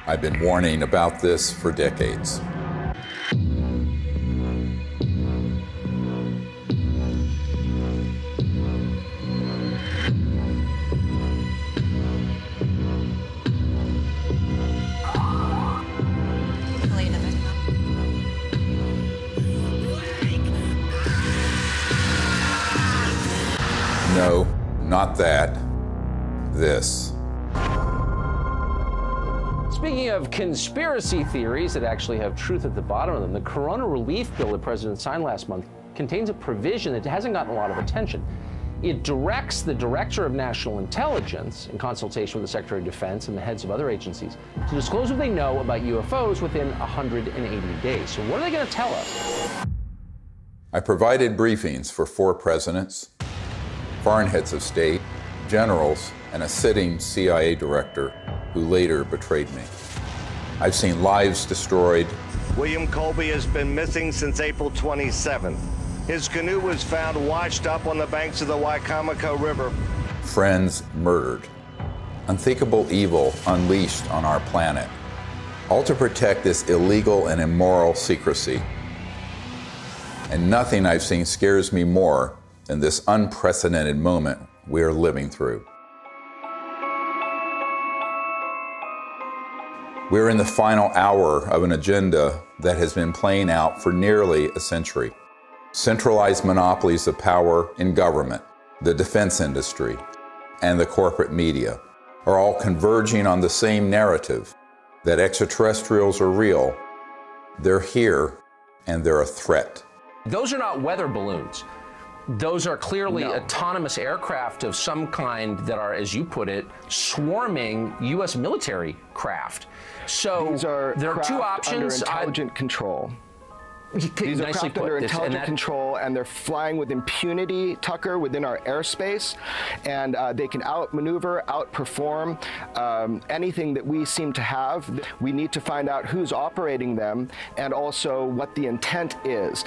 I've been warning about this for decades. No, not that. This. Speaking of conspiracy theories that actually have truth at the bottom of them, the Corona Relief Bill the President signed last month contains a provision that hasn't gotten a lot of attention. It directs the Director of National Intelligence, in consultation with the Secretary of Defense and the heads of other agencies, to disclose what they know about UFOs within 180 days. So what are they going to tell us? I provided briefings for 4 presidents, foreign heads of state, generals, and a sitting CIA director who later betrayed me. I've seen lives destroyed. William Colby has been missing since April 27th. His canoe was found washed up on the banks of the Wicomico River. Friends murdered. Unthinkable evil unleashed on our planet. All to protect this illegal and immoral secrecy. And nothing I've seen scares me more than this unprecedented moment we are living through. We're in the final hour of an agenda that has been playing out for nearly a century. Centralized monopolies of power in government, the defense industry, and the corporate media are all converging on the same narrative that extraterrestrials are real, they're here, and they're a threat. Those are not weather balloons. Those are clearly autonomous aircraft of some kind that are, as you put it, swarming U.S. military craft. So these are there are 2 options. Under intelligent control. These are craft under intelligent control, and they're flying with impunity, Tucker, within our airspace, and they can outmaneuver, outperform anything that we seem to have. We need to find out who's operating them and also what the intent is.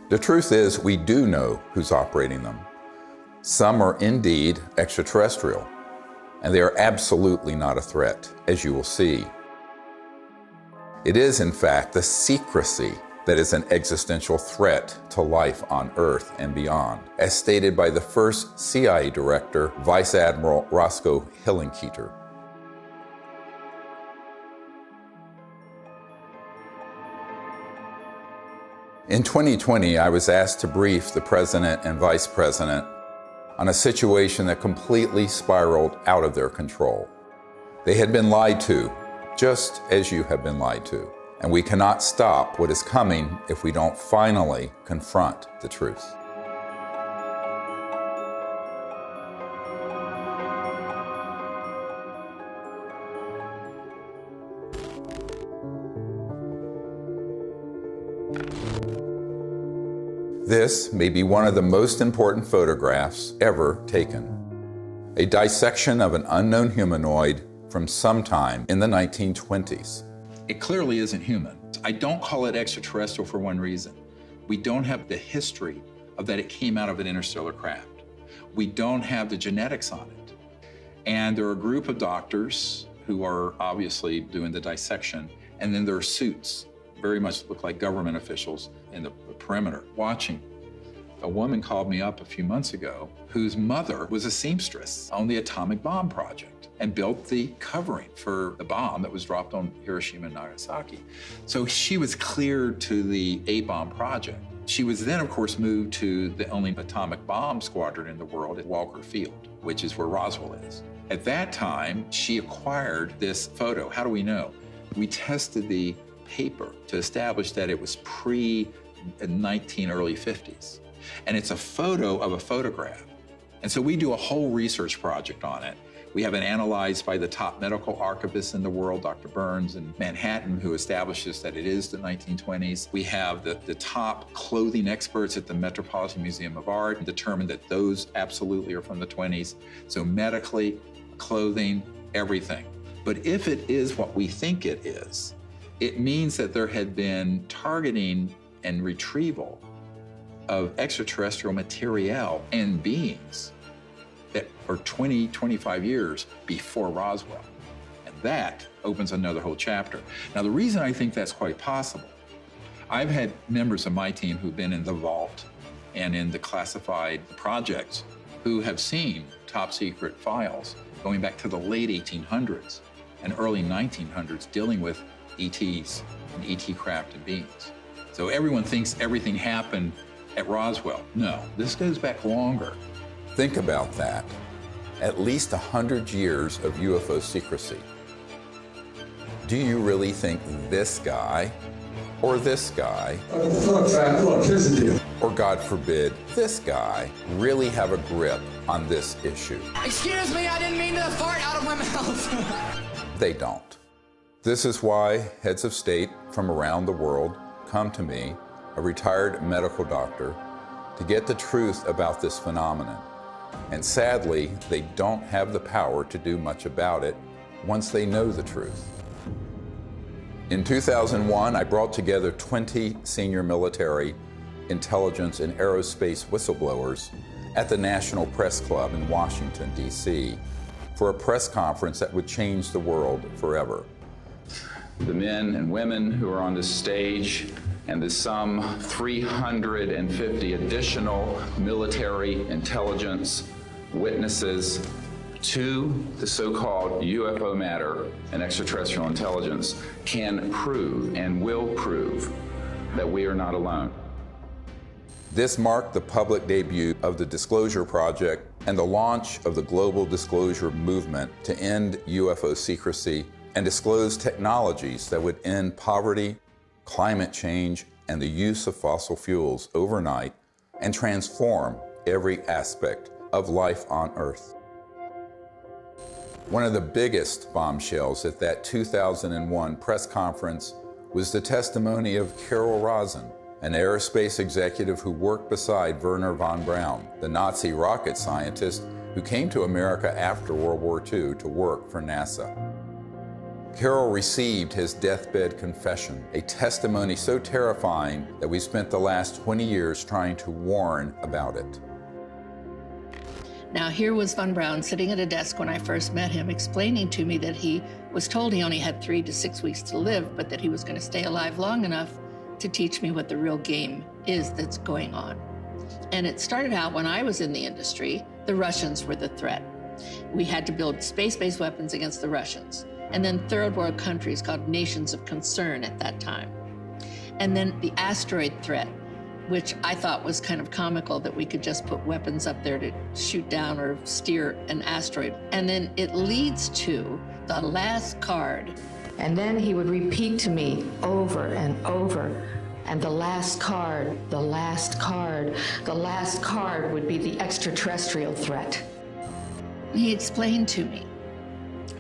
The truth is, we do know who's operating them. Some are indeed extraterrestrial, and they are absolutely not a threat, as you will see. It is, in fact, the secrecy that is an existential threat to life on Earth and beyond, as stated by the first CIA director, Vice Admiral Roscoe Hillenkoetter. In 2020, I was asked to brief the President and Vice President on a situation that completely spiraled out of their control. They had been lied to, just as you have been lied to. And we cannot stop what is coming if we don't finally confront the truth. This may be one of the most important photographs ever taken. A dissection of an unknown humanoid from sometime in the 1920s. It clearly isn't human. I don't call it extraterrestrial for one reason. We don't have the history of that it came out of an interstellar craft. We don't have the genetics on it. And there are a group of doctors who are obviously doing the dissection, and then there are suits, very much look like government officials in the perimeter, watching. A woman called me up a few months ago whose mother was a seamstress on the atomic bomb project and built the covering for the bomb that was dropped on Hiroshima and Nagasaki. So she was cleared to the A-bomb project. She was then, of course, moved to the only atomic bomb squadron in the world at Walker Field, which is where Roswell is. At that time, she acquired this photo. How do we know? We tested the paper to establish that it was early 50s. And it's a photo of a photograph. And so we do a whole research project on it. We have it analyzed by the top medical archivist in the world, Dr. Burns in Manhattan, who establishes that it is the 1920s. We have the top clothing experts at the Metropolitan Museum of Art determined that those absolutely are from the 20s. So medically, clothing, everything. But if it is what we think it is, it means that there had been targeting and retrieval of extraterrestrial material and beings that are 20, 25 years before Roswell. And that opens another whole chapter. Now, the reason I think that's quite possible, I've had members of my team who've been in the vault and in the classified projects who have seen top secret files going back to the late 1800s and early 1900s dealing with ETs and ET craft and beings. So everyone thinks everything happened at Roswell. No, this goes back longer. Think about that. At least 100 years of UFO secrecy. Do you really think this guy, or this guy, or God forbid, this guy, really have a grip on this issue? Excuse me, I didn't mean to fart out of my mouth. They don't. This is why heads of state from around the world come to me, a retired medical doctor, to get the truth about this phenomenon. And sadly, they don't have the power to do much about it once they know the truth. In 2001, I brought together 20 senior military, intelligence, and aerospace whistleblowers at the National Press Club in Washington, D.C., for a press conference that would change the world forever. The men and women who are on this stage and the some 350 additional military intelligence witnesses to the so-called UFO matter and extraterrestrial intelligence can prove and will prove that we are not alone. This marked the public debut of the Disclosure Project and the launch of the global disclosure movement to end UFO secrecy and disclose technologies that would end poverty, climate change, and the use of fossil fuels overnight and transform every aspect of life on Earth. One of the biggest bombshells at that 2001 press conference was the testimony of Carol Rosin, an aerospace executive who worked beside Wernher von Braun, the Nazi rocket scientist who came to America after World War II to work for NASA. Carol received his deathbed confession, a testimony so terrifying that we spent the last 20 years trying to warn about it. Now here was von Braun sitting at a desk when I first met him, explaining to me that he was told he only had 3 to 6 weeks to live, but that he was going to stay alive long enough to teach me what the real game is that's going on. And it started out when I was in the industry, the Russians were the threat. We had to build space-based weapons against the Russians. And then third world countries called nations of concern at that time. And then the asteroid threat, which I thought was kind of comical that we could just put weapons up there to shoot down or steer an asteroid. And then it leads to the last card. And then he would repeat to me over and over, and the last card, the last card, the last card would be the extraterrestrial threat. He explained to me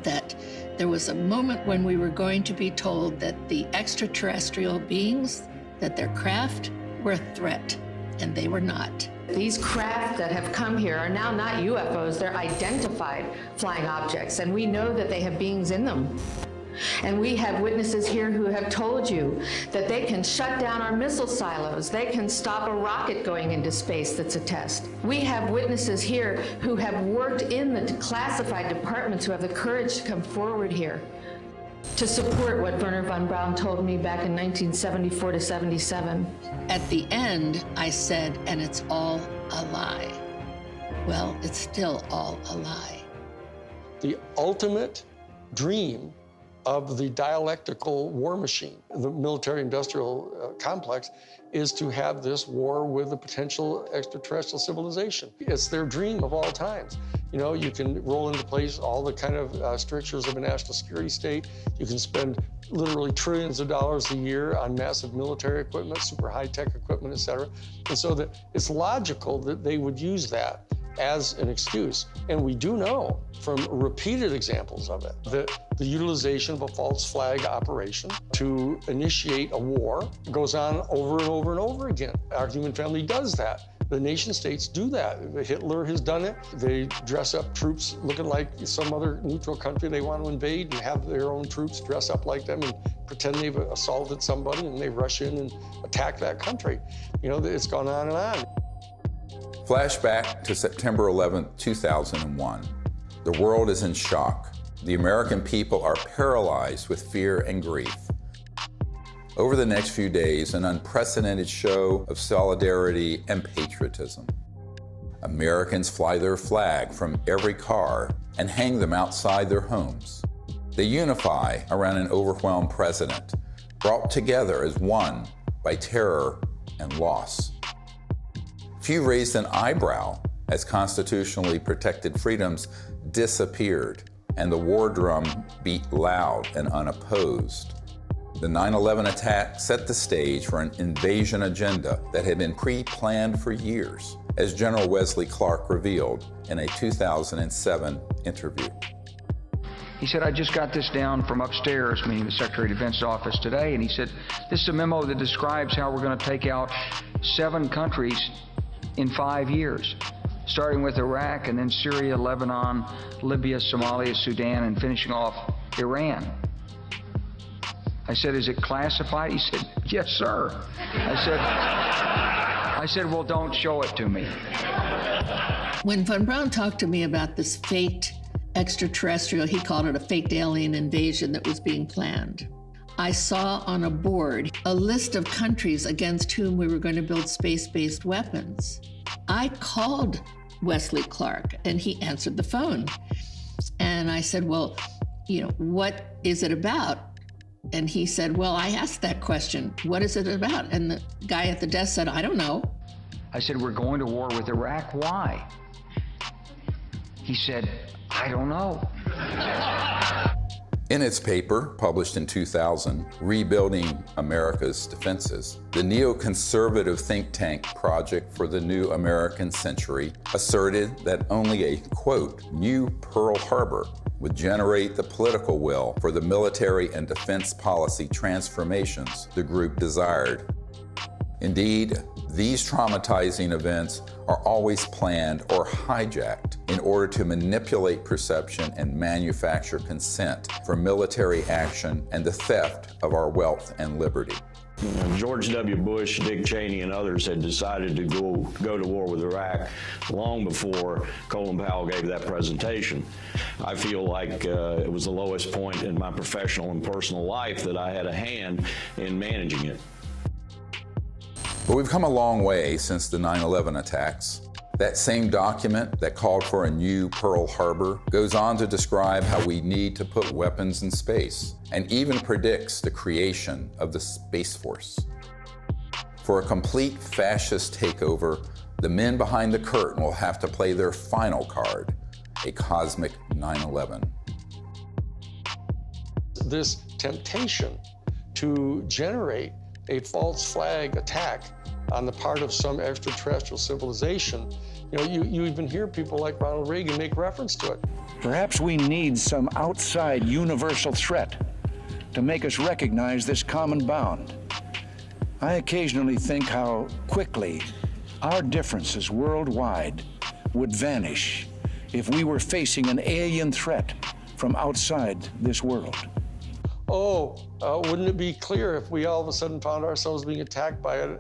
that there was a moment when we were going to be told that the extraterrestrial beings, that their craft were a threat, and they were not. These craft that have come here are now not UFOs, they're identified flying objects, and we know that they have beings in them. And we have witnesses here who have told you that they can shut down our missile silos. They can stop a rocket going into space that's a test. We have witnesses here who have worked in the classified departments who have the courage to come forward here to support what Wernher von Braun told me back in 1974 to 77. At the end, I said, and it's all a lie. Well, it's still all a lie. The ultimate dream of the dialectical war machine, the military-industrial complex, is to have this war with a potential extraterrestrial civilization. It's their dream of all times. You know, you can roll into place all the kind of strictures of a national security state. You can spend literally trillions of dollars a year on massive military equipment, super high-tech equipment, et cetera. And so that it's logical that they would use that as an excuse. And we do know from repeated examples of it that the utilization of a false flag operation to initiate a war goes on over and over and over again. Our human family does that. The nation states do that. Hitler has done it. They dress up troops looking like some other neutral country they want to invade and have their own troops dress up like them and pretend they've assaulted somebody, and they rush in and attack that country. You know, it's gone on and on. Flashback to September 11, 2001. The world is in shock. The American people are paralyzed with fear and grief. Over the next few days, an unprecedented show of solidarity and patriotism. Americans fly their flag from every car and hang them outside their homes. They unify around an overwhelmed president, brought together as one by terror and loss. Few raised an eyebrow as constitutionally protected freedoms disappeared and the war drum beat loud and unopposed. The 9/11 attack set the stage for an invasion agenda that had been pre-planned for years, as General Wesley Clark revealed in a 2007 interview. He said, I just got this down from upstairs, meaning the Secretary of Defense's office today, and he said, this is a memo that describes how we're going to take out 7 countries in 5 years, starting with Iraq and then Syria, Lebanon, Libya, Somalia, Sudan, and finishing off Iran. I said, is it classified? He said, yes, sir. I said, well, don't show it to me. When Von Braun talked to me about this faked extraterrestrial, he called it a faked alien invasion that was being planned, I saw on a board a list of countries against whom we were going to build space-based weapons. I called Wesley Clark and he answered the phone. And I said, well, what is it about? And he said, well, I asked that question. What is it about? And the guy at the desk said, I don't know. I said, we're going to war with Iraq. Why? He said, I don't know. In its paper, published in 2000, Rebuilding America's Defenses, the neoconservative think tank Project for the New American Century asserted that only a, quote, new Pearl Harbor would generate the political will for the military and defense policy transformations the group desired. Indeed, these traumatizing events are always planned or hijacked in order to manipulate perception and manufacture consent for military action and the theft of our wealth and liberty. George W. Bush, Dick Cheney, and others had decided to go to war with Iraq long before Colin Powell gave that presentation. I feel like it was the lowest point in my professional and personal life that I had a hand in managing it. But we've come a long way since the 9/11 attacks. That same document that called for a new Pearl Harbor goes on to describe how we need to put weapons in space, and even predicts the creation of the Space Force. For a complete fascist takeover, the men behind the curtain will have to play their final card, a cosmic 9/11. This temptation to generate a false flag attack on the part of some extraterrestrial civilization, you even hear people like Ronald Reagan make reference to it. Perhaps we need some outside universal threat to make us recognize this common bound. I occasionally think how quickly our differences worldwide would vanish if we were facing an alien threat from outside this world. Wouldn't it be clear if we all of a sudden found ourselves being attacked by an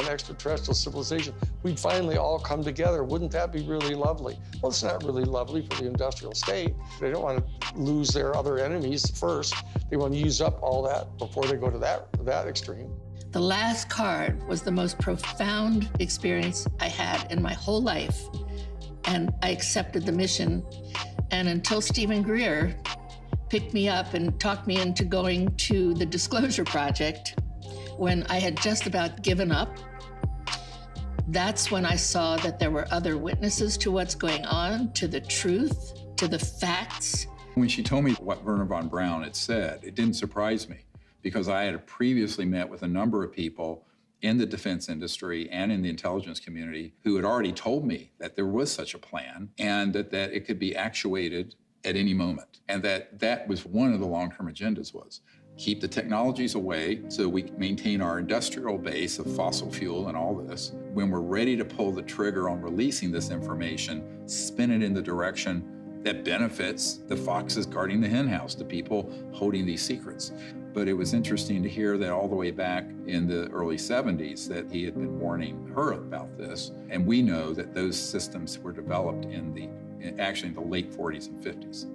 extraterrestrial civilization? We'd finally all come together. Wouldn't that be really lovely? Well, it's not really lovely for the industrial state. They don't want to lose their other enemies first. They want to use up all that before they go to that extreme. The last card was the most profound experience I had in my whole life. And I accepted the mission. And until Stephen Greer picked me up and talked me into going to the Disclosure Project, when I had just about given up, that's when I saw that there were other witnesses to what's going on, to the truth, to the facts. When she told me what Wernher von Braun had said, it didn't surprise me, because I had previously met with a number of people in the defense industry and in the intelligence community who had already told me that there was such a plan and that it could be actuated at any moment. And that was one of the long-term agendas, was keep the technologies away so we can maintain our industrial base of fossil fuel and all this. When we're ready to pull the trigger on releasing this information, spin it in the direction that benefits the foxes guarding the henhouse, the people holding these secrets. But it was interesting to hear that all the way back in the early 70s that he had been warning her about this. And we know that those systems were developed actually in the late 40s and 50s.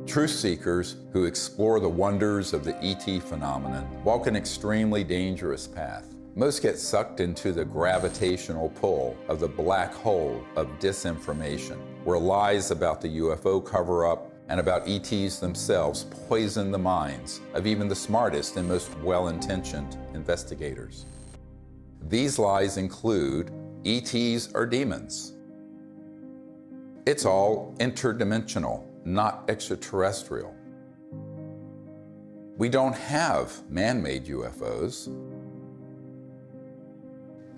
Truth seekers who explore the wonders of the ET phenomenon walk an extremely dangerous path. Most get sucked into the gravitational pull of the black hole of disinformation, where lies about the UFO cover-up and about ETs themselves poison the minds of even the smartest and most well-intentioned investigators. These lies include ETs are demons. It's all interdimensional, not extraterrestrial. We don't have man-made UFOs.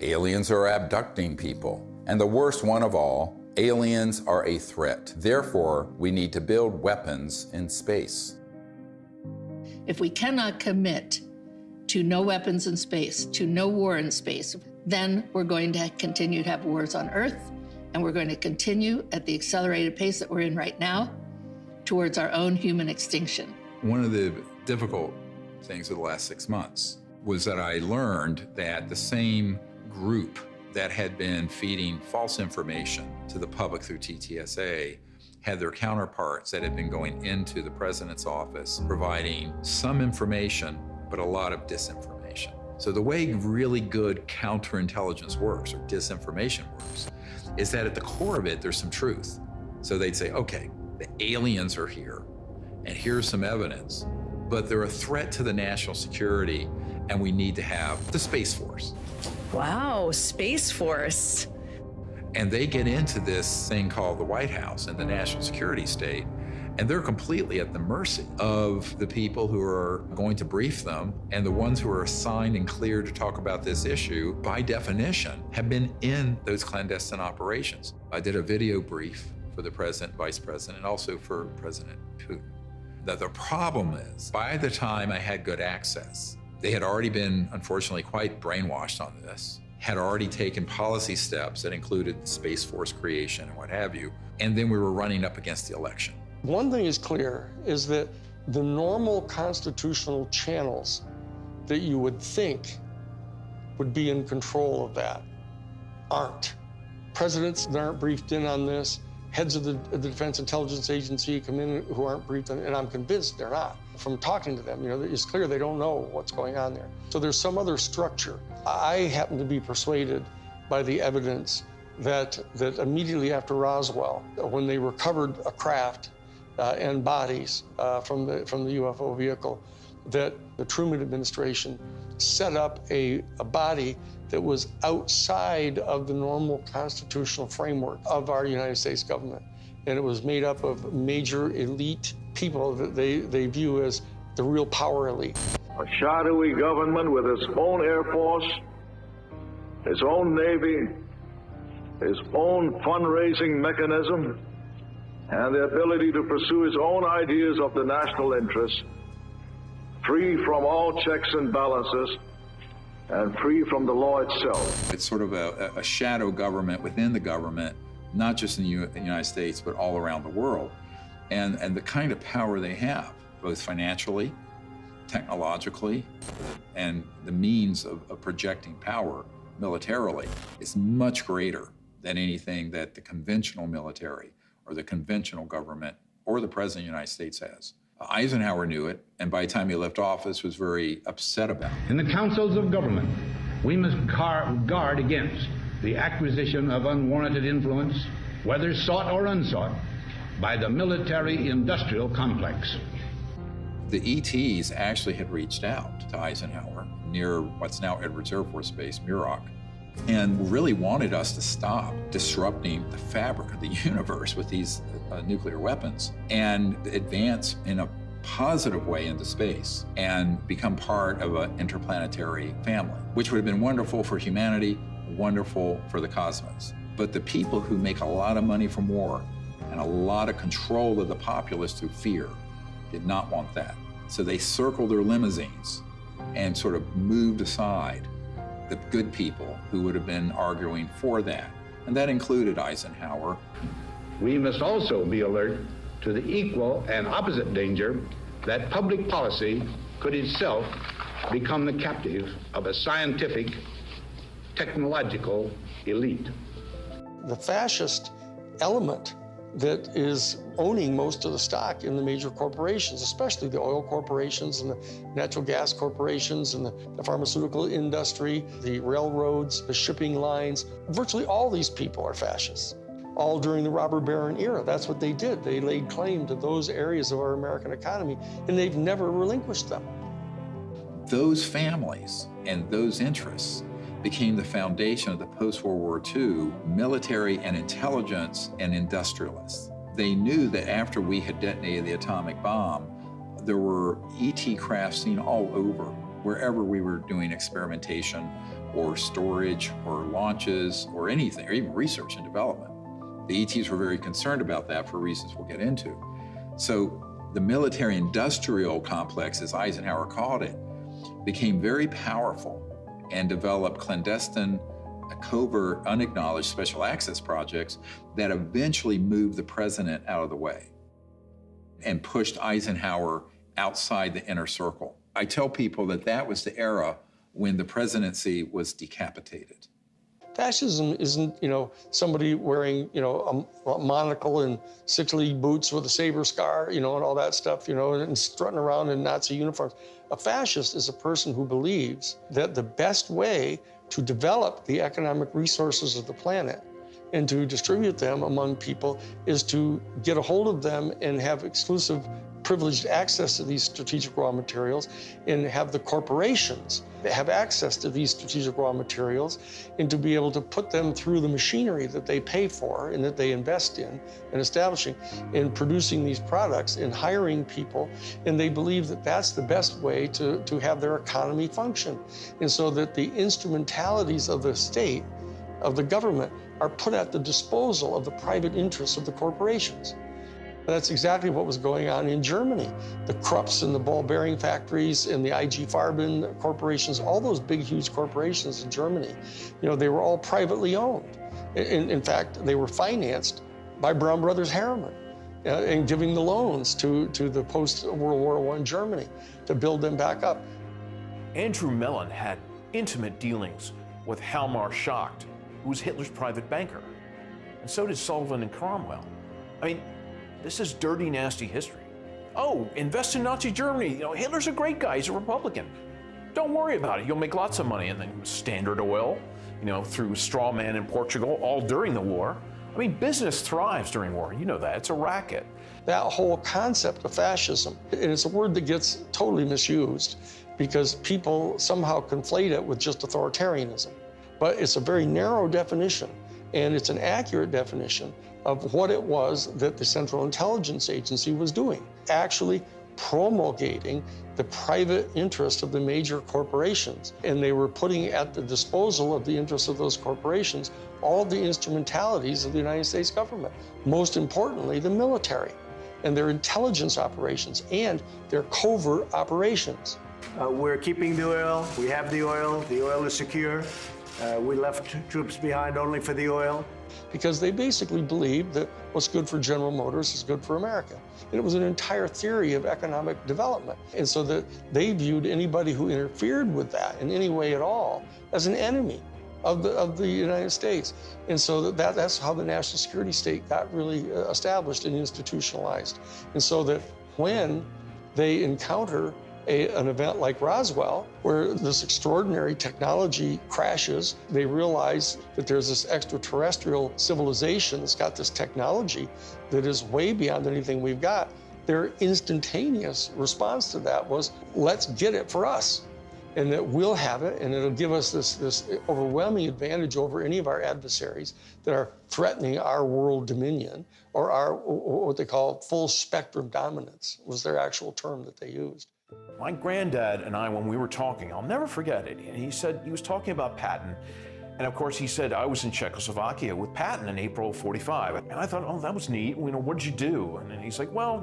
Aliens are abducting people. And the worst one of all, aliens are a threat. Therefore, we need to build weapons in space. If we cannot commit to no weapons in space, to no war in space, then we're going to continue to have wars on Earth, and we're going to continue at the accelerated pace that we're in right now towards our own human extinction. One of the difficult things of the last 6 months was that I learned that the same group that had been feeding false information to the public through TTSA had their counterparts that had been going into the president's office providing some information, but a lot of disinformation. So the way really good counterintelligence works, or disinformation works, is that at the core of it, there's some truth. So they'd say, okay, the aliens are here, and here's some evidence, but they're a threat to the national security, and we need to have the Space Force. Wow, Space Force. And they get into this thing called the White House and the national security state, and they're completely at the mercy of the people who are going to brief them, and the ones who are assigned and cleared to talk about this issue, by definition, have been in those clandestine operations. I did a video brief for the president, vice president, and also for President Putin. Now, the problem is, by the time I had good access, they had already been, unfortunately, quite brainwashed on this, had already taken policy steps that included Space Force creation and what have you, and then we were running up against the election. One thing is clear, is that the normal constitutional channels that you would think would be in control of that aren't. Presidents that aren't briefed in on this, heads of the Defense Intelligence Agency come in who aren't briefed, and I'm convinced they're not. From talking to them, it's clear they don't know what's going on there. So there's some other structure. I happen to be persuaded by the evidence that immediately after Roswell, when they recovered a craft and bodies from the UFO vehicle, that the Truman administration set up a body that was outside of the normal constitutional framework of our United States government. And it was made up of major elite people that they view as the real power elite. A shadowy government with its own Air Force, its own Navy, its own fundraising mechanism, and the ability to pursue its own ideas of the national interest, free from all checks and balances, and free from the law itself. It's sort of a shadow government within the government, not just in the United States, but all around the world. And the kind of power they have, both financially, technologically, and the means of projecting power militarily, is much greater than anything that the conventional military or the conventional government or the President of the United States has. Eisenhower knew it, and by the time he left office was very upset about it. In the councils of government, we must guard against the acquisition of unwarranted influence, whether sought or unsought, by the military-industrial complex. The ETs actually had reached out to Eisenhower near what's now Edwards Air Force Base, Muroc, and really wanted us to stop disrupting the fabric of the universe with these nuclear weapons and advance in a positive way into space and become part of an interplanetary family, which would have been wonderful for humanity, wonderful for the cosmos. But the people who make a lot of money from war and a lot of control of the populace through fear did not want that. So they circled their limousines and sort of moved aside the good people who would have been arguing for that. And that included Eisenhower. We must also be alert to the equal and opposite danger that public policy could itself become the captive of a scientific, technological elite. The fascist element that is owning most of the stock in the major corporations, especially the oil corporations and the natural gas corporations and the pharmaceutical industry, the railroads, the shipping lines. Virtually all these people are fascists, all during the robber baron era. That's what they did. They laid claim to those areas of our American economy, and they've never relinquished them. Those families and those interests became the foundation of the post-World War II military and intelligence and industrialists. They knew that after we had detonated the atomic bomb, there were ET craft seen all over, wherever we were doing experimentation or storage or launches or anything, or even research and development. The ETs were very concerned about that for reasons we'll get into. So the military-industrial complex, as Eisenhower called it, became very powerful and developed clandestine, covert, unacknowledged special access projects that eventually moved the president out of the way and pushed Eisenhower outside the inner circle. I tell people that that was the era when the presidency was decapitated. Fascism isn't, somebody wearing, a monocle and 6-league boots with a saber scar, and all that stuff, and strutting around in Nazi uniforms. A fascist is a person who believes that the best way to develop the economic resources of the planet and to distribute them among people is to get a hold of them and have exclusive privileged access to these strategic raw materials, and have the corporations that have access to these strategic raw materials, and to be able to put them through the machinery that they pay for and that they invest in and establishing in producing these products and hiring people. And they believe that that's the best way to have their economy function. And so that the instrumentalities of the state, of the government, are put at the disposal of the private interests of the corporations. That's exactly what was going on in Germany. The Krupps and the ball bearing factories and the IG Farben corporations, all those big, huge corporations in Germany, they were all privately owned. In fact, they were financed by Brown Brothers Harriman and giving the loans to the post-World War I Germany to build them back up. Andrew Mellon had intimate dealings with Hjalmar Schacht, who was Hitler's private banker. And so did Sullivan and Cromwell. I mean, this is dirty, nasty history. Oh, invest in Nazi Germany. Hitler's a great guy. He's a Republican. Don't worry about it. You'll make lots of money. And then Standard Oil, through straw man in Portugal, all during the war. I mean, business thrives during war. You know that. It's a racket. That whole concept of fascism, and it's a word that gets totally misused because people somehow conflate it with just authoritarianism. But it's a very narrow definition, and it's an accurate definition of what it was that the Central Intelligence Agency was doing, actually promulgating the private interest of the major corporations. And they were putting at the disposal of the interests of those corporations all the instrumentalities of the United States government, most importantly, the military and their intelligence operations and their covert operations. We're keeping the oil. We have the oil. The oil is secure. We left troops behind only for the oil. Because they basically believed that what's good for General Motors is good for America. And it was an entire theory of economic development. And so that they viewed anybody who interfered with that in any way at all as an enemy of the United States. And so that's how the national security state got really established and institutionalized. And so that when they encounter an event like Roswell, where this extraordinary technology crashes, they realize that there's this extraterrestrial civilization that's got this technology that is way beyond anything we've got. Their instantaneous response to that was, let's get it for us. And that we'll have it, and it'll give us this overwhelming advantage over any of our adversaries that are threatening our world dominion, or our, what they call full spectrum dominance, was their actual term that they used. My granddad and I, when we were talking, I'll never forget it. And he said, he was talking about Patton. And of course, he said, I was in Czechoslovakia with Patton in April of '45. And I thought, oh, that was neat. What did you do? And then he's like, well,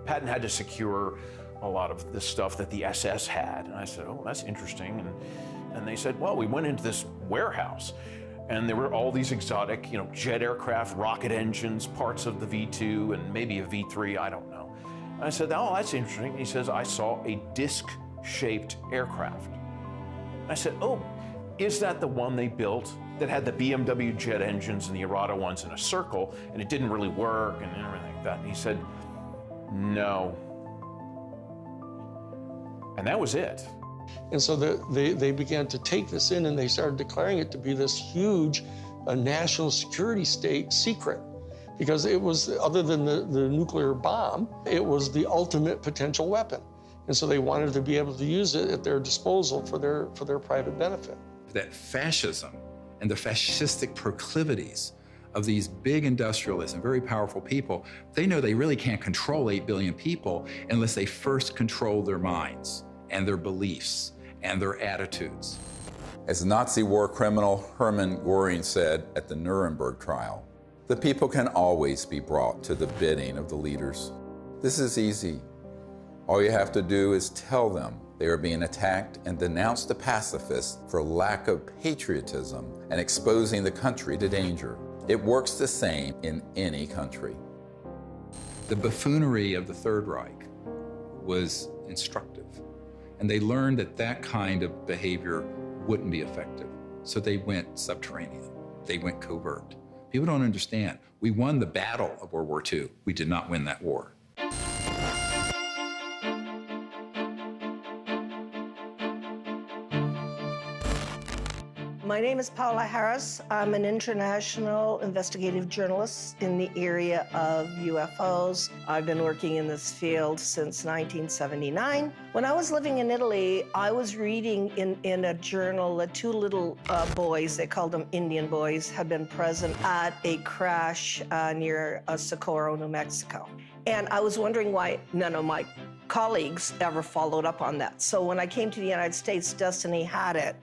Patton had to secure a lot of the stuff that the SS had. And I said, oh, that's interesting. And they said, well, we went into this warehouse and there were all these exotic, jet aircraft, rocket engines, parts of the V-2 and maybe a V-3, I don't know. I said, oh, that's interesting. He says, I saw a disc-shaped aircraft. I said, oh, is that the one they built that had the BMW jet engines and the Arada ones in a circle, and it didn't really work and everything like that. And he said, no. And that was it. And so they began to take this in, and they started declaring it to be this huge national security state secret, because it was, other than the nuclear bomb, it was the ultimate potential weapon. And so they wanted to be able to use it at their disposal for their private benefit. That fascism and the fascistic proclivities of these big industrialists and very powerful people, they know they really can't control 8 billion people unless they first control their minds and their beliefs and their attitudes. As Nazi war criminal Hermann Göring said at the Nuremberg trial, the people can always be brought to the bidding of the leaders. This is easy. All you have to do is tell them they are being attacked and denounce the pacifists for lack of patriotism and exposing the country to danger. It works the same in any country. The buffoonery of the Third Reich was instructive, and they learned that that kind of behavior wouldn't be effective. So they went subterranean. They went covert. People don't understand. We won the battle of World War II. We did not win that war. My name is Paula Harris. I'm an international investigative journalist in the area of UFOs. I've been working in this field since 1979. When I was living in Italy, I was reading in a journal that two little boys, they called them Indian boys, had been present at a crash near Socorro, New Mexico. And I was wondering why none of my colleagues ever followed up on that. So when I came to the United States, Destiny had it,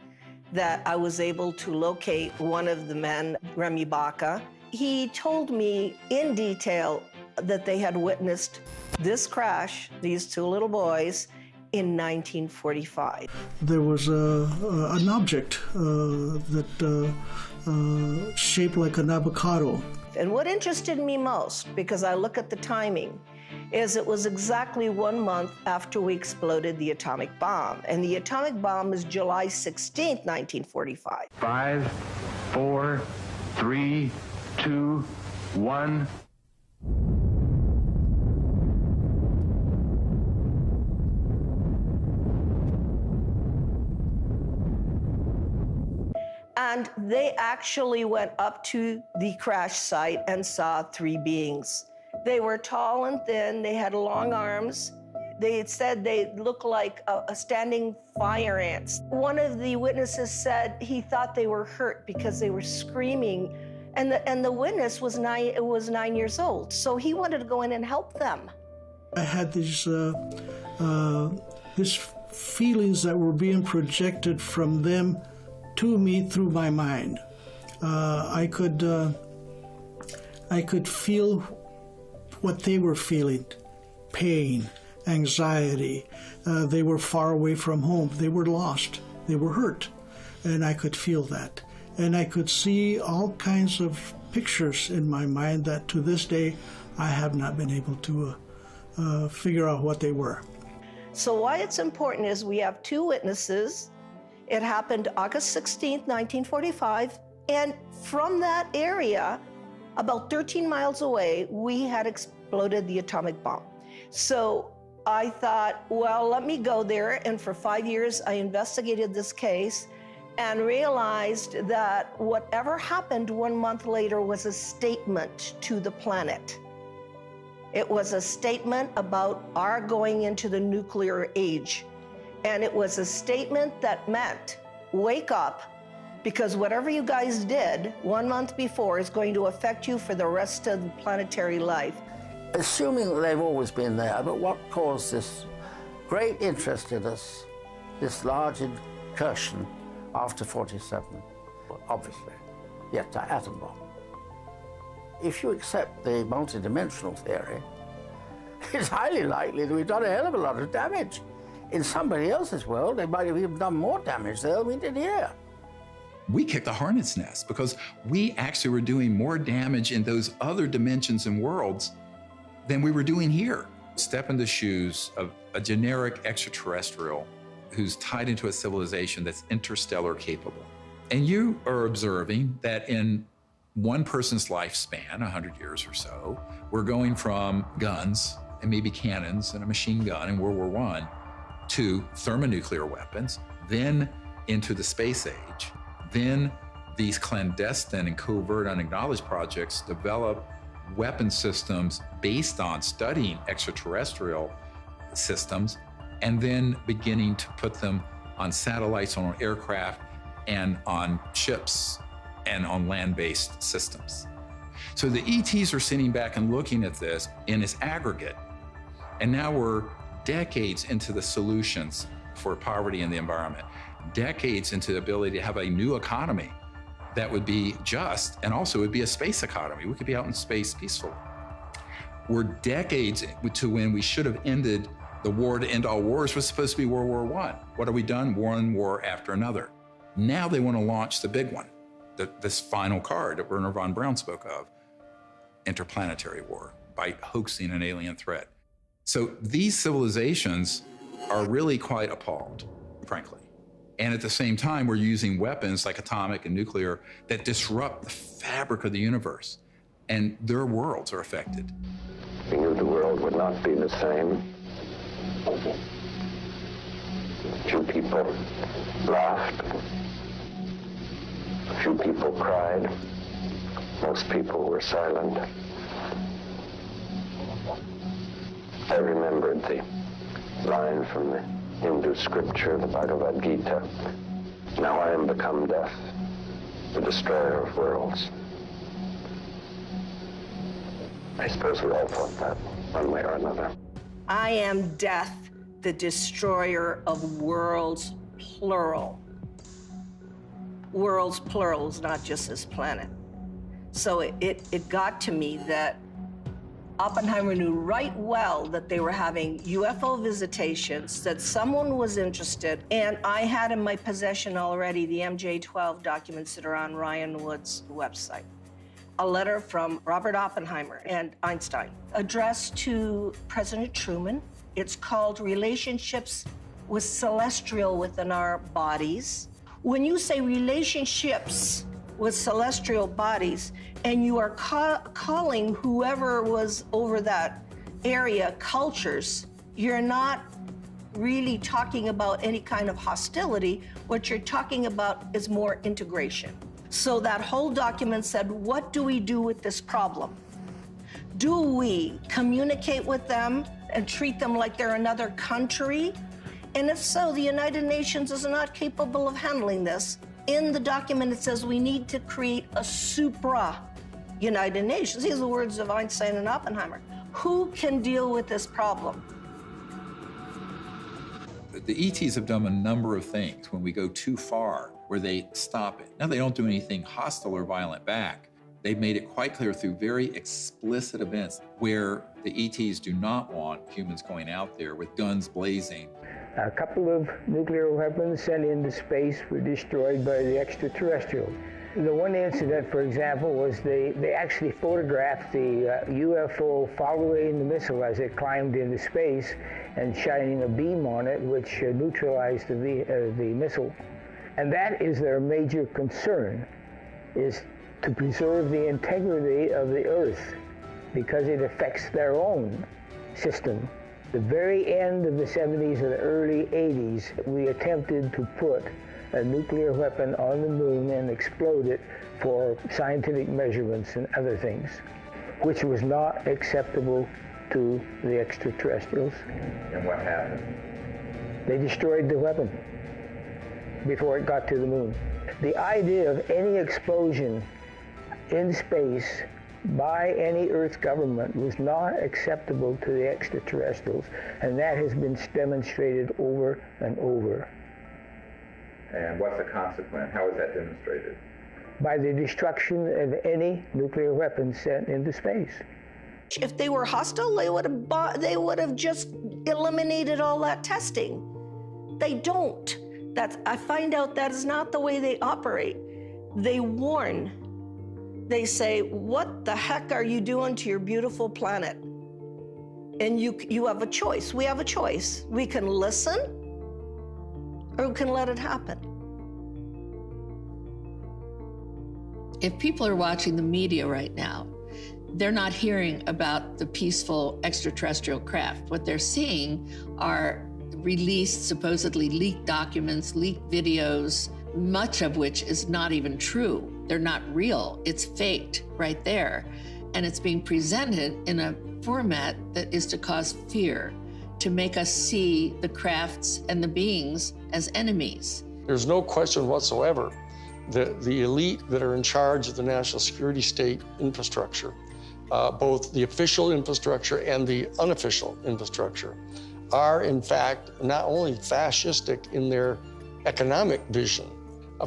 that I was able to locate one of the men, Remy Baca. He told me in detail that they had witnessed this crash, these two little boys, in 1945. There was an object that shaped like an avocado. And what interested me most, because I look at the timing, is it was exactly 1 month after we exploded the atomic bomb. And the atomic bomb was July 16th, 1945. 5, 4, 3, 2, 1. And they actually went up to the crash site and saw 3 beings. They were tall and thin, they had long arms. They had said they looked like a standing fire ants. One of the witnesses said he thought they were hurt because they were screaming, and the witness was 9 years old, so he wanted to go in and help them. I had these feelings that were being projected from them to me through my mind. I could feel what they were feeling, pain, anxiety. They were far away from home. They were lost. They were hurt. And I could feel that. And I could see all kinds of pictures in my mind that to this day I have not been able to figure out what they were. So why it's important is we have 2 witnesses. It happened August 16th, 1945. And from that area, about 13 miles away, we had exploded the atomic bomb. So I thought, well, let me go there. And for 5 years, I investigated this case and realized that whatever happened 1 month later was a statement to the planet. It was a statement about our going into the nuclear age. And it was a statement that meant, wake up, because whatever you guys did 1 month before is going to affect you for the rest of the planetary life. Assuming that they've always been there, but what caused this great interest in us, this large incursion after 47? Obviously, yes, the atom bomb. If you accept the multidimensional theory, it's highly likely that we've done a hell of a lot of damage. In somebody else's world, they might have even done more damage there than we did here. We kicked the hornet's nest because we actually were doing more damage in those other dimensions and worlds than we were doing here. Step in the shoes of a generic extraterrestrial who's tied into a civilization that's interstellar capable. And you are observing that in one person's lifespan, 100 years or so, we're going from guns and maybe cannons and a machine gun in World War I to thermonuclear weapons, then into the space age. Then these clandestine and covert unacknowledged projects develop weapon systems based on studying extraterrestrial systems, and then beginning to put them on satellites, on aircraft, and on ships, and on land-based systems. So the ETs are sitting back and looking at this in its aggregate, and now we're decades into the solutions for poverty in the environment, decades into the ability to have a new economy that would be just, and also would be a space economy. We could be out in space peacefully. We're decades to when we should have ended the war to end all wars was supposed to be World War I. What have we done? One war after another. Now they want to launch the big one, this final card that Wernher von Braun spoke of, interplanetary war, by hoaxing an alien threat. So these civilizations are really quite appalled, frankly. And at the same time, we're using weapons like atomic and nuclear that disrupt the fabric of the universe, and their worlds are affected. We knew the world would not be the same. Few people laughed. Few people cried. Most people were silent. I remembered the line from the Hindu scripture, the Bhagavad Gita. Now I am become death, the destroyer of worlds. I suppose we all thought that, one way or another. I am death, the destroyer of worlds, plural. Worlds, plurals, not just this planet. So it got to me that Oppenheimer knew right well that they were having UFO visitations, that someone was interested, and I had in my possession already the MJ-12 documents that are on Ryan Wood's website. A letter from Robert Oppenheimer and Einstein, addressed to President Truman. It's called Relationships with Celestial Within Our Bodies. When you say relationships with celestial bodies, and you are calling whoever was over that area cultures, you're not really talking about any kind of hostility. What you're talking about is more integration. So that whole document said, what do we do with this problem? Do we communicate with them and treat them like they're another country? And if so, the United Nations is not capable of handling this. In the document, it says we need to create a supra-United Nations. These are the words of Einstein and Oppenheimer. Who can deal with this problem? The ETs have done a number of things when we go too far, where they stop it. Now, they don't do anything hostile or violent back. They've made it quite clear through very explicit events where the ETs do not want humans going out there with guns blazing. A couple of nuclear weapons sent into space were destroyed by the extraterrestrials. The one incident, for example, was they actually photographed the UFO following the missile as it climbed into space and shining a beam on it, which neutralized the missile. And that is their major concern, is to preserve the integrity of the Earth, because it affects their own system. The very end of the 70s and the early 80s, we attempted to put a nuclear weapon on the moon and explode it for scientific measurements and other things, which was not acceptable to the extraterrestrials. And what happened? They destroyed the weapon before it got to the moon. The idea of any explosion in space by any Earth government was not acceptable to the extraterrestrials, and that has been demonstrated over and over. And what's the consequence? How is that demonstrated? By the destruction of any nuclear weapons sent into space. If they were hostile, they would have just eliminated all that testing. They don't. I find out that is not the way they operate. They warn. They say, what the heck are you doing to your beautiful planet? And you have a choice. We have a choice. We can listen, or we can let it happen. If people are watching the media right now, they're not hearing about the peaceful extraterrestrial craft. What they're seeing are released, supposedly leaked documents, leaked videos, much of which is not even true. They're not real. It's faked right there. And it's being presented in a format that is to cause fear, to make us see the crafts and the beings as enemies. There's no question whatsoever that the elite that are in charge of the national security state infrastructure, both the official infrastructure and the unofficial infrastructure, are in fact not only fascistic in their economic vision,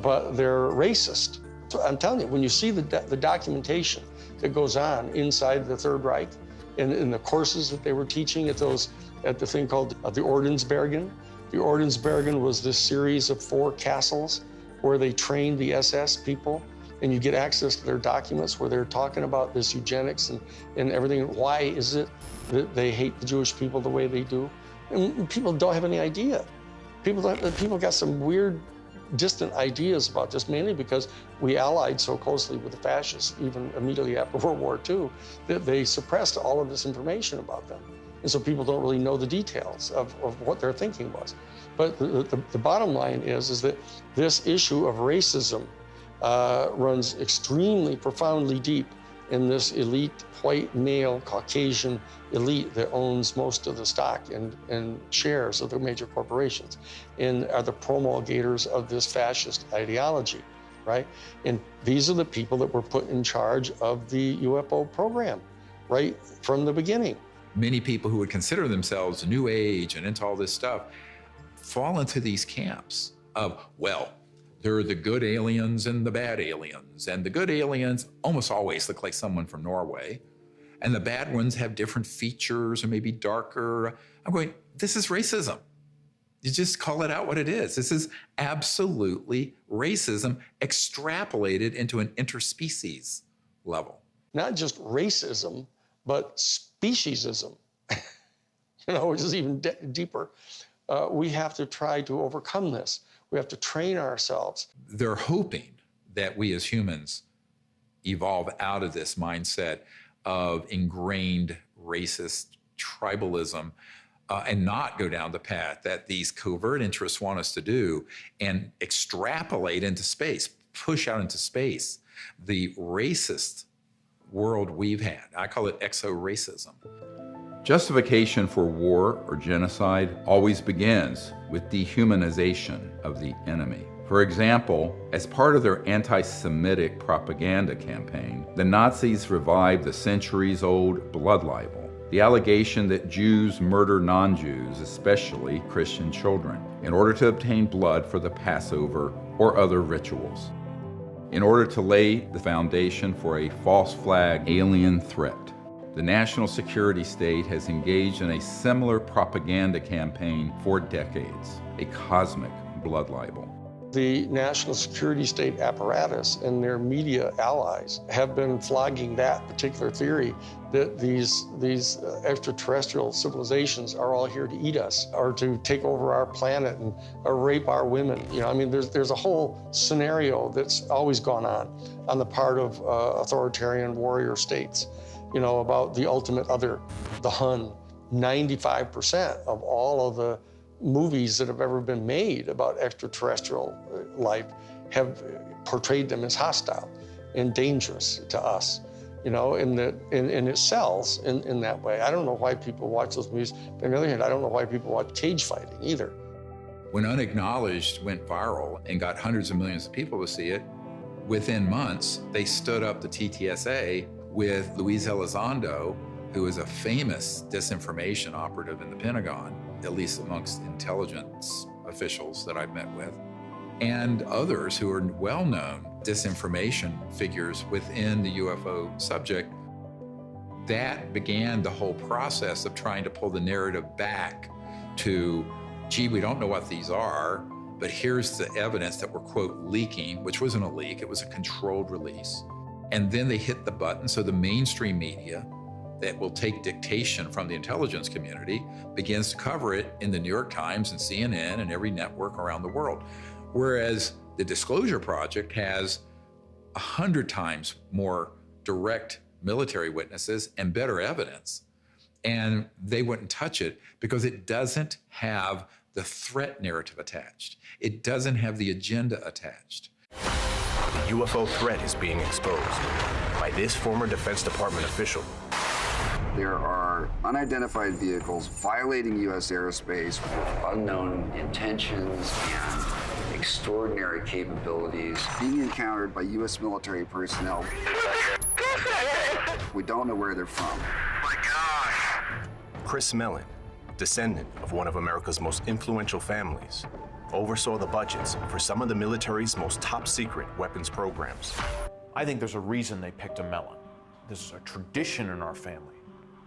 but they're racist. So I'm telling you, when you see the documentation that goes on inside the Third Reich, in the courses that they were teaching at the thing called the Ordensbergen. The Ordensbergen was this series of 4 castles where they trained the SS people, and you get access to their documents where they're talking about this eugenics and everything. Why is it that they hate the Jewish people the way they do? And people don't have any idea. People got some weird, distant ideas about this, mainly because we allied so closely with the fascists, even immediately after World War II, that they suppressed all of this information about them. And so people don't really know the details of what their thinking was. But the bottom line is that this issue of racism runs extremely profoundly deep in this elite, white, male, Caucasian elite that owns most of the stock and shares of the major corporations and are the promulgators of this fascist ideology, right? And these are the people that were put in charge of the UFO program right from the beginning. Many people who would consider themselves New Age and into all this stuff fall into these camps of, well, there are the good aliens and the bad aliens. And the good aliens almost always look like someone from Norway. And the bad ones have different features or maybe darker. I'm going, this is racism. You just call it out what it is. This is absolutely racism extrapolated into an interspecies level. Not just racism, but speciesism, which is even deeper. We have to try to overcome this. We have to train ourselves. They're hoping that we as humans evolve out of this mindset of ingrained racist tribalism and not go down the path that these covert interests want us to do and extrapolate into space, push out into space the racist world we've had. I call it exo-racism. Justification for war or genocide always begins with dehumanization of the enemy. For example, as part of their anti-Semitic propaganda campaign, the Nazis revived the centuries-old blood libel, the allegation that Jews murder non-Jews, especially Christian children, in order to obtain blood for the Passover or other rituals, in order to lay the foundation for a false flag alien threat. The national security state has engaged in a similar propaganda campaign for decades, a cosmic blood libel. The national security state apparatus and their media allies have been flogging that particular theory that these extraterrestrial civilizations are all here to eat us or to take over our planet and rape our women. There's a whole scenario that's always gone on the part of authoritarian warrior states. About the ultimate other, the Hun. 95% of all of the movies that have ever been made about extraterrestrial life have portrayed them as hostile and dangerous to us, and it sells in that way. I don't know why people watch those movies. But on the other hand, I don't know why people watch cage fighting either. When Unacknowledged went viral and got hundreds of millions of people to see it, within months, they stood up the TTSA with Luis Elizondo, who is a famous disinformation operative in the Pentagon, at least amongst intelligence officials that I've met with, and others who are well-known disinformation figures within the UFO subject. That began the whole process of trying to pull the narrative back to, gee, we don't know what these are, but here's the evidence that we're, quote, leaking, which wasn't a leak, it was a controlled release. And then they hit the button, so the mainstream media that will take dictation from the intelligence community begins to cover it in the New York Times and CNN and every network around the world. Whereas the Disclosure Project has 100 times more direct military witnesses and better evidence. And they wouldn't touch it because it doesn't have the threat narrative attached. It doesn't have the agenda attached. The UFO threat is being exposed by this former Defense Department official. There are unidentified vehicles violating U.S. airspace with unknown intentions and extraordinary capabilities being encountered by U.S. military personnel. We don't know where they're from. Chris Mellon, descendant of one of America's most influential families, oversaw the budgets for some of the military's most top-secret weapons programs. I think there's a reason they picked a Mellon. This is a tradition in our family.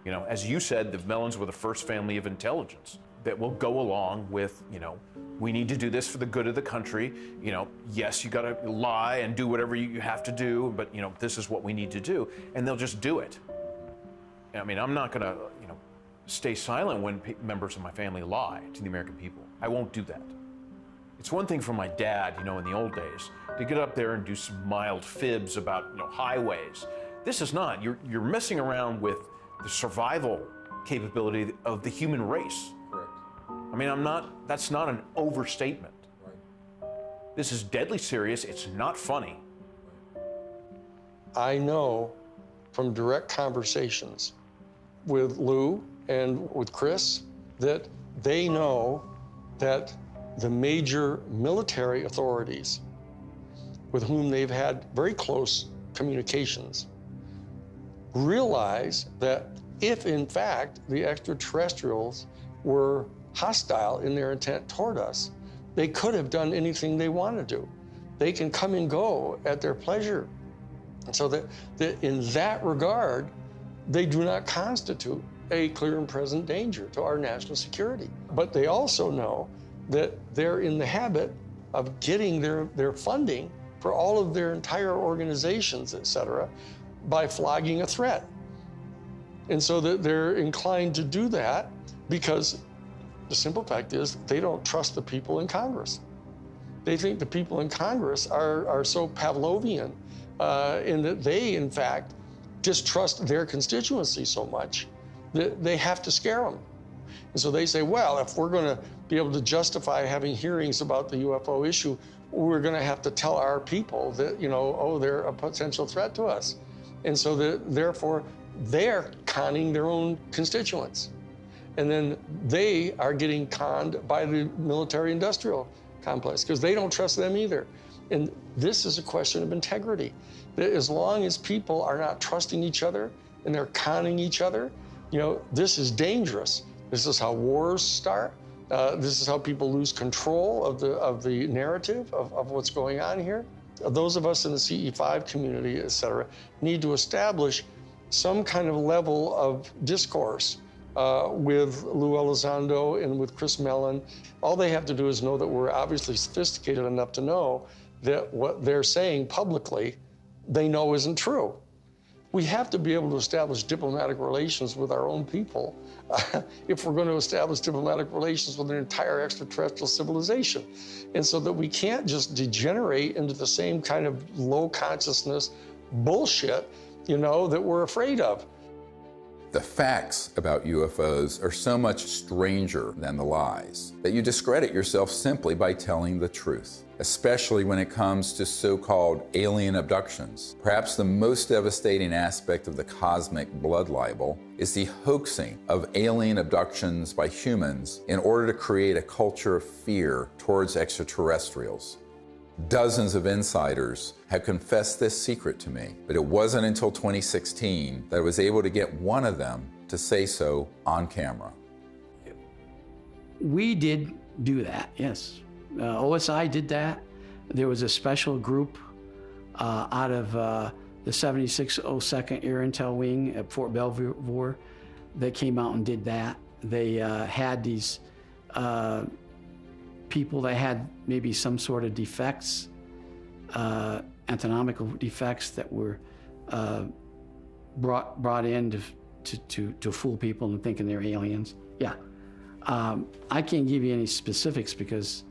You know, as you said, the Mellons were the first family of intelligence that will go along with, you know, we need to do this for the good of the country. You know, yes, you gotta lie and do whatever you have to do, but, you know, this is what we need to do. And they'll just do it. I mean, I'm not gonna, you know, stay silent when members of my family lie to the American people. I won't do that. It's one thing for my dad, you know, in the old days, to get up there and do some mild fibs about, you know, highways. This is not. You're messing around with the survival capability of the human race. Correct. I mean, that's not an overstatement. Right. This is deadly serious. It's not funny. I know from direct conversations with Lou and with Chris that they know that the major military authorities with whom they've had very close communications realize that if, in fact, the extraterrestrials were hostile in their intent toward us, they could have done anything they want to do. They can come and go at their pleasure. And so that in that regard, they do not constitute a clear and present danger to our national security. But they also know that they're in the habit of getting their funding for all of their entire organizations, et cetera, by flogging a threat. And so that they're inclined to do that because the simple fact is they don't trust the people in Congress. They think the people in Congress are so Pavlovian in that they, in fact, distrust their constituency so much that they have to scare them. And so they say, well, if we're going to be able to justify having hearings about the UFO issue, we're going to have to tell our people that, you know, oh, they're a potential threat to us. And so therefore, they're conning their own constituents. And then they are getting conned by the military-industrial complex because they don't trust them either. And this is a question of integrity. That as long as people are not trusting each other and they're conning each other, you know, this is dangerous. This is how wars start. This is how people lose control of the narrative of what's going on here. Those of us in the CE5 community, et cetera, need to establish some kind of level of discourse with Lou Elizondo and with Chris Mellon. All they have to do is know that we're obviously sophisticated enough to know that what they're saying publicly, they know isn't true. We have to be able to establish diplomatic relations with our own people if we're going to establish diplomatic relations with an entire extraterrestrial civilization. And so that we can't just degenerate into the same kind of low consciousness bullshit, you know, that we're afraid of. The facts about UFOs are so much stranger than the lies that you discredit yourself simply by telling the truth, especially when it comes to so-called alien abductions. Perhaps the most devastating aspect of the cosmic blood libel is the hoaxing of alien abductions by humans in order to create a culture of fear towards extraterrestrials. Dozens of insiders have confessed this secret to me, but it wasn't until 2016 that I was able to get one of them to say so on camera. We did do that, yes. OSI did that. There was a special group out of the 7602nd Air Intel Wing at Fort Belvoir that came out and did that. They had these people that had maybe some sort of defects, anatomical defects that were brought in to fool people into thinking they're aliens. Yeah, I can't give you any specifics because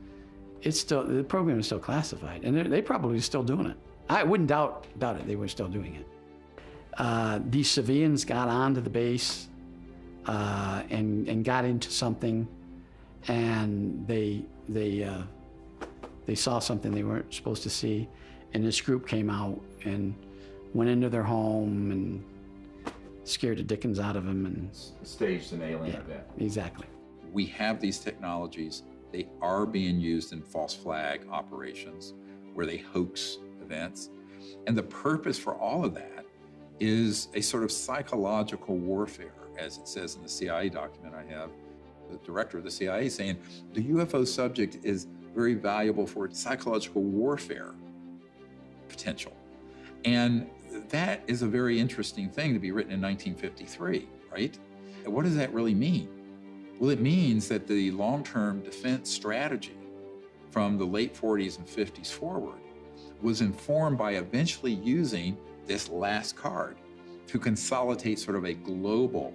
it's still, the program is still classified, and they're probably still doing it. I wouldn't doubt it. They were still doing it. These civilians got onto the base and got into something, and they saw something they weren't supposed to see, and this group came out and went into their home and scared the dickens out of them and staged an alien event. Exactly. We have these technologies. They are being used in false flag operations where they hoax events. And the purpose for all of that is a sort of psychological warfare, as it says in the CIA document I have. The director of the CIA saying the UFO subject is very valuable for its psychological warfare potential. And that is a very interesting thing to be written in 1953, right? And what does that really mean? Well, it means that the long-term defense strategy from the late 40s and 50s forward was informed by eventually using this last card to consolidate sort of a global,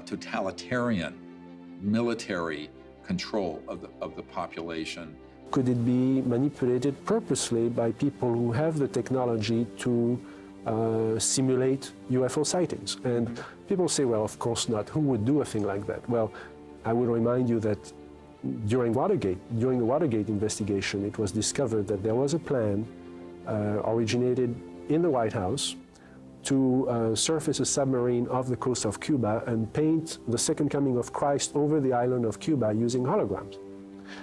totalitarian military control of the population. Could it be manipulated purposely by people who have the technology to simulate UFO sightings? And people say, well, of course not. Who would do a thing like that? Well, I would remind you that during the Watergate investigation, it was discovered that there was a plan originated in the White House to surface a submarine off the coast of Cuba and paint the second coming of Christ over the island of Cuba using holograms.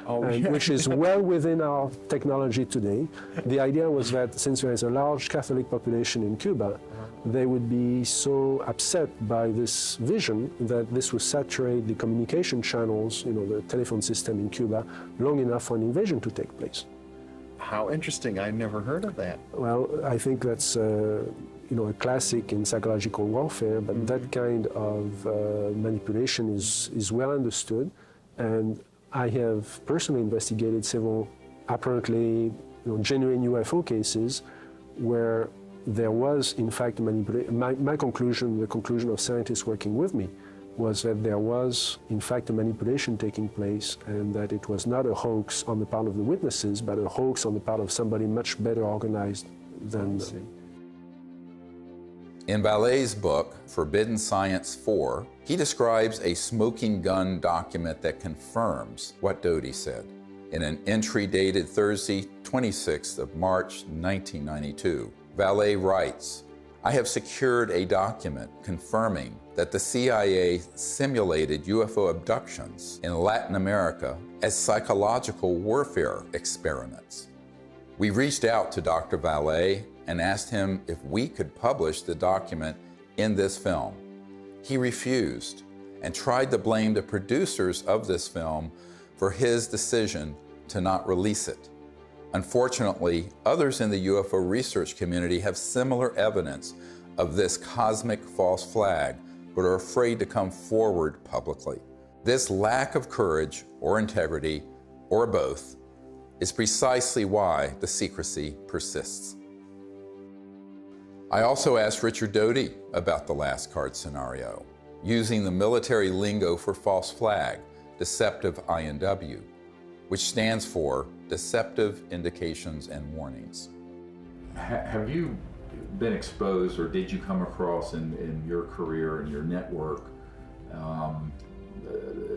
Which is well within our technology today. The idea was that since there is a large Catholic population in Cuba, they would be so upset by this vision that this would saturate the communication channels, the telephone system in Cuba, long enough for an invasion to take place. How interesting. I'd never heard of that. Well, I think that's a classic in psychological warfare, but that kind of manipulation is well understood. And I have personally investigated several apparently genuine UFO cases where there was, in fact, manipulation. My conclusion, the conclusion of scientists working with me, was that there was, in fact, a manipulation taking place and that it was not a hoax on the part of the witnesses, but a hoax on the part of somebody much better organized than them. In Vallee's book, Forbidden Science 4, he describes a smoking gun document that confirms what Doty said. In an entry dated Thursday, 26th of March, 1992, Vallee writes, "I have secured a document confirming that the CIA simulated UFO abductions in Latin America as psychological warfare experiments. We reached out to Dr. Vallee and asked him if we could publish the document in this film. He refused and tried to blame the producers of this film for his decision to not release it. Unfortunately, others in the UFO research community have similar evidence of this cosmic false flag, but are afraid to come forward publicly. This lack of courage or integrity, or both, is precisely why the secrecy persists." I also asked Richard Doty about the last card scenario, using the military lingo for false flag, deceptive INW, which stands for Deceptive Indications and Warnings. Have you been exposed, or did you come across in your career and your network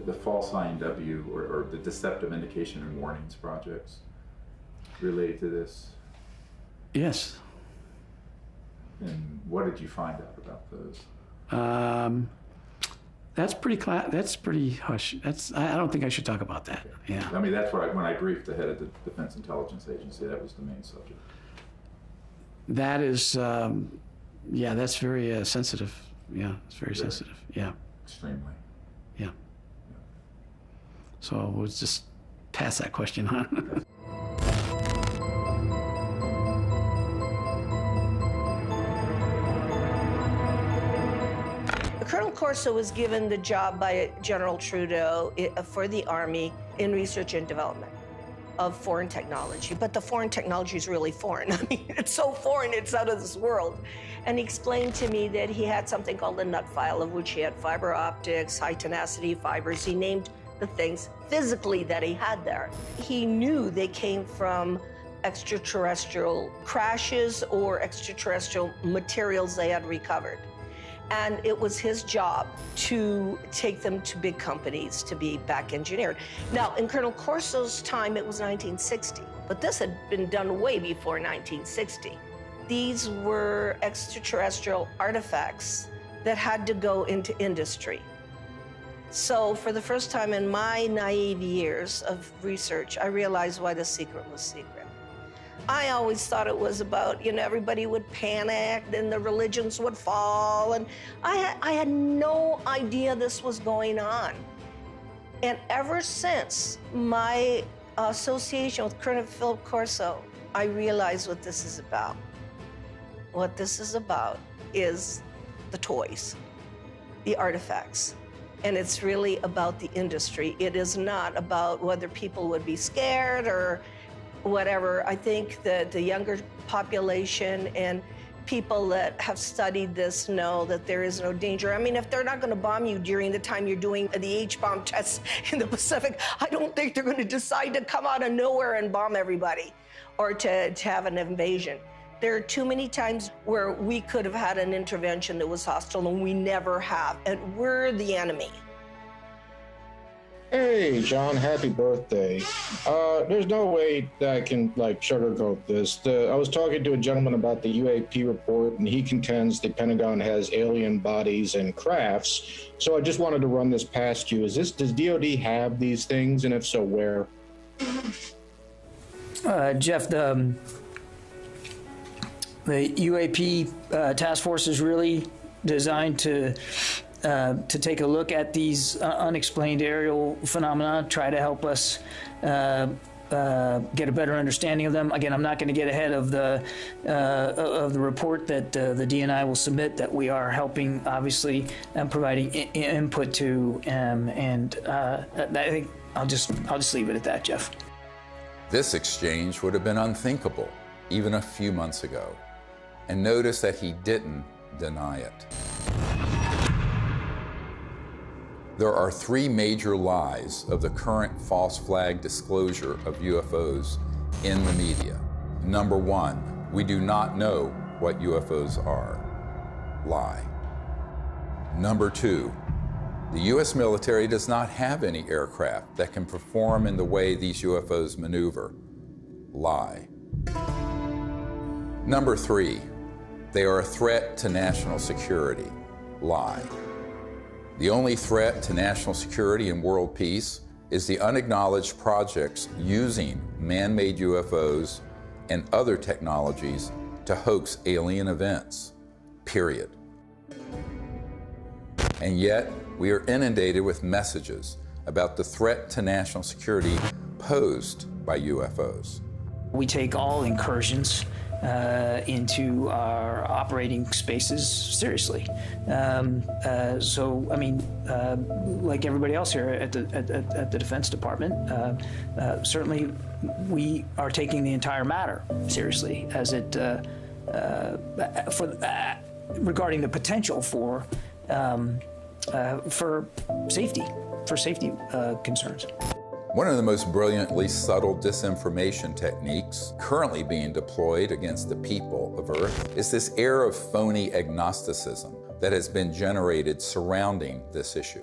the false INW or the Deceptive Indication and Warnings projects related to this? Yes. And what did you find out about those? That's pretty hush. I don't think I should talk about that. Yeah. I mean, that's what when I briefed the head of the Defense Intelligence Agency, that was the main subject. That is, yeah, that's very sensitive. Yeah, it's very sensitive. Yeah. Extremely. Yeah. So we'll just pass that question on. Colonel Corso was given the job by General Trudeau for the Army in research and development of foreign technology. But the foreign technology is really foreign. I mean, it's so foreign, it's out of this world. And he explained to me that he had something called the nut file, of which he had fiber optics, high tenacity fibers. He named the things physically that he had there. He knew they came from extraterrestrial crashes or extraterrestrial materials they had recovered. And it was his job to take them to big companies to be back engineered. Now, in Colonel Corso's time, it was 1960, but this had been done way before 1960. These were extraterrestrial artifacts that had to go into industry. So for the first time in my naive years of research, I realized why the secret was secret. I always thought it was about, everybody would panic, then the religions would fall, and I had no idea this was going on. And ever since my association with Colonel Philip Corso, I realized what this is about. What this is about is the toys, the artifacts. And it's really about the industry. It is not about whether people would be scared or whatever. I think that the younger population and people that have studied this know that there is no danger. I mean, if they're not going to bomb you during the time you're doing the H-bomb tests in the Pacific, I don't think they're going to decide to come out of nowhere and bomb everybody or to have an invasion. There are too many times where we could have had an intervention that was hostile, and we never have, and we're the enemy. Hey, John, happy birthday. There's no way that I can, sugarcoat this. I was talking to a gentleman about the UAP report, and he contends the Pentagon has alien bodies and crafts. So I just wanted to run this past you. Does DOD have these things, and if so, where? Jeff, the UAP task force is really designed to take a look at these unexplained aerial phenomena, try to help us get a better understanding of them. Again, I'm not going to get ahead of the report that the DNI will submit, that we are helping, obviously, and providing input to, and I think I'll just leave it at that, Jeff. This exchange would have been unthinkable even a few months ago. And notice that he didn't deny it. There are three major lies of the current false flag disclosure of UFOs in the media. Number one, we do not know what UFOs are. Lie. Number two, the U.S. military does not have any aircraft that can perform in the way these UFOs maneuver. Lie. Number three, they are a threat to national security. Lie. The only threat to national security and world peace is the unacknowledged projects using man-made UFOs and other technologies to hoax alien events, period. And yet, we are inundated with messages about the threat to national security posed by UFOs. We take all incursions into our operating spaces seriously. So, I mean, like everybody else here at the Defense Department, certainly we are taking the entire matter seriously as it regarding the potential for safety concerns. One of the most brilliantly subtle disinformation techniques currently being deployed against the people of Earth is this air of phony agnosticism that has been generated surrounding this issue.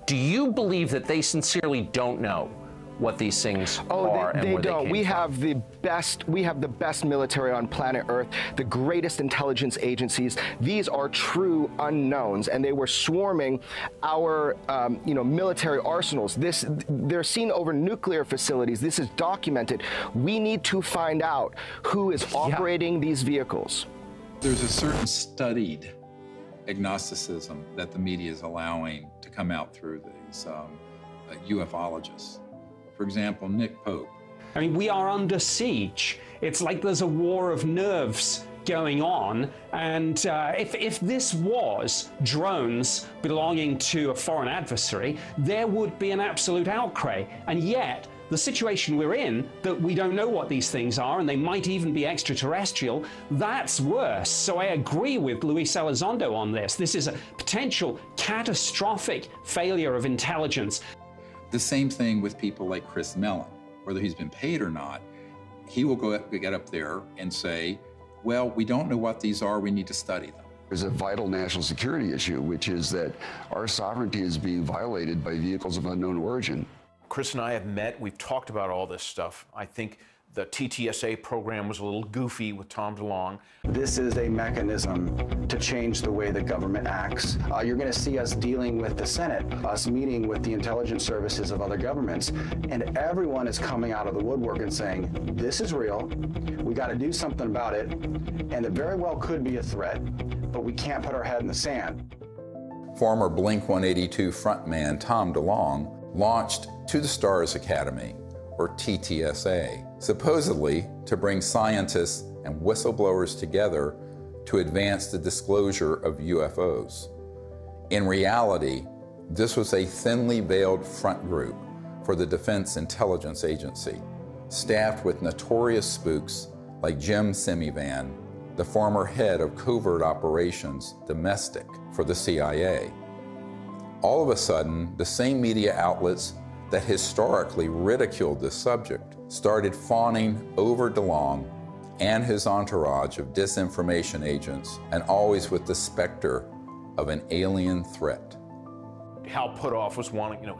Do you believe that they sincerely don't know what these things are and where they don't? We have the best military on planet Earth, the greatest intelligence agencies. These are true unknowns, and they were swarming our military arsenals. They're seen over nuclear facilities. This is documented. We need to find out who is operating these vehicles. There's a certain studied agnosticism that the media is allowing to come out through these ufologists. For example, Nick Pope. I mean, we are under siege. It's like there's a war of nerves going on. And if this was drones belonging to a foreign adversary, there would be an absolute outcry. And yet, the situation we're in, that we don't know what these things are, and they might even be extraterrestrial, that's worse. So I agree with Luis Elizondo on this. This is a potential catastrophic failure of intelligence. The same thing with people like Chris Mellon, whether he's been paid or not. he will get up there and say, well, we don't know what these are, we need to study them. There's a vital national security issue, which is that our sovereignty is being violated by vehicles of unknown origin. Chris and I have met, we've talked about all this stuff. I think the TTSA program was a little goofy with Tom DeLonge. This is a mechanism to change the way the government acts. You're going to see us dealing with the Senate, us meeting with the intelligence services of other governments, and everyone is coming out of the woodwork and saying, this is real, we got to do something about it, and it very well could be a threat, but we can't put our head in the sand. Former Blink-182 frontman Tom DeLonge launched To the Stars Academy, or TTSA, supposedly to bring scientists and whistleblowers together to advance the disclosure of UFOs. In reality, this was a thinly veiled front group for the Defense Intelligence Agency, staffed with notorious spooks like Jim Semivan, the former head of covert operations domestic for the CIA. All of a sudden, the same media outlets that historically ridiculed this subject started fawning over DeLonge and his entourage of disinformation agents, and always with the specter of an alien threat. Hal Puthoff was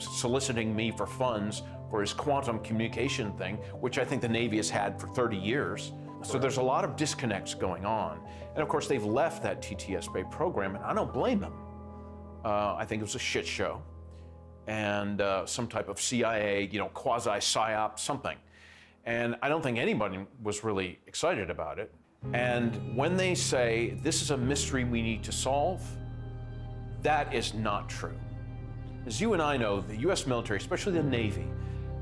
soliciting me for funds for his quantum communication thing, which I think the Navy has had for 30 years. So there's a lot of disconnects going on. And of course, they've left that TTSA program, and I don't blame them. I think it was a shit show. And some type of CIA, quasi-psyop, something. And I don't think anybody was really excited about it. And when they say, this is a mystery we need to solve, that is not true. As you and I know, the US military, especially the Navy,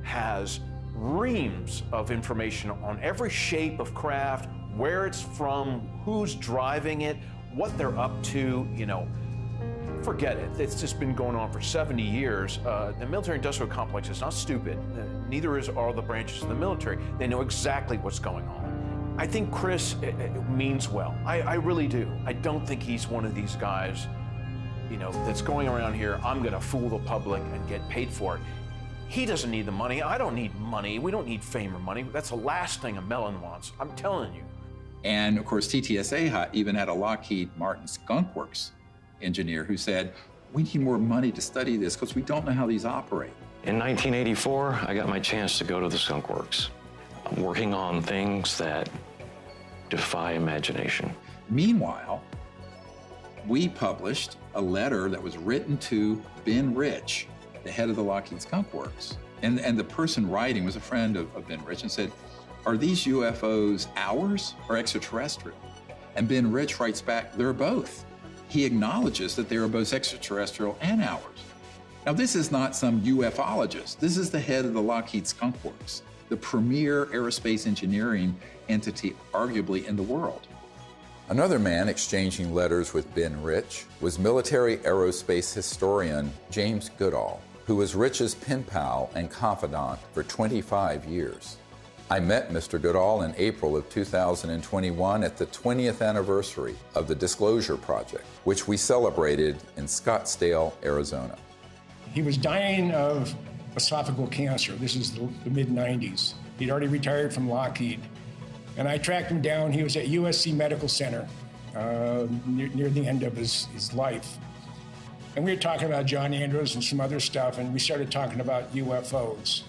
has reams of information on every shape of craft, where it's from, who's driving it, what they're up to, Forget it. It's just been going on for 70 years. The military-industrial complex is not stupid. Neither are the branches of the military. They know exactly what's going on. I think Chris means well. I really do. I don't think he's one of these guys, that's going around here, I'm going to fool the public and get paid for it. He doesn't need the money. I don't need money. We don't need fame or money. That's the last thing a melon wants. I'm telling you. And of course, TTSA even had a Lockheed Martin Skunk Works engineer who said, we need more money to study this because we don't know how these operate. In 1984, I got my chance to go to the Skunk Works. I'm working on things that defy imagination. Meanwhile, we published a letter that was written to Ben Rich, the head of the Lockheed Skunk Works. And the person writing was a friend of Ben Rich and said, are these UFOs ours or extraterrestrial? And Ben Rich writes back, they're both. He acknowledges that they are both extraterrestrial and ours. Now, this is not some ufologist. This is the head of the Lockheed Skunk Works, the premier aerospace engineering entity arguably in the world. Another man exchanging letters with Ben Rich was military aerospace historian James Goodall, who was Rich's pen pal and confidant for 25 years. I met Mr. Goodall in April of 2021 at the 20th anniversary of the Disclosure Project, which we celebrated in Scottsdale, Arizona. He was dying of esophageal cancer. This is the mid-90s. He'd already retired from Lockheed. And I tracked him down. He was at USC Medical Center near the end of his life. And we were talking about John Andrews and some other stuff, and we started talking about UFOs.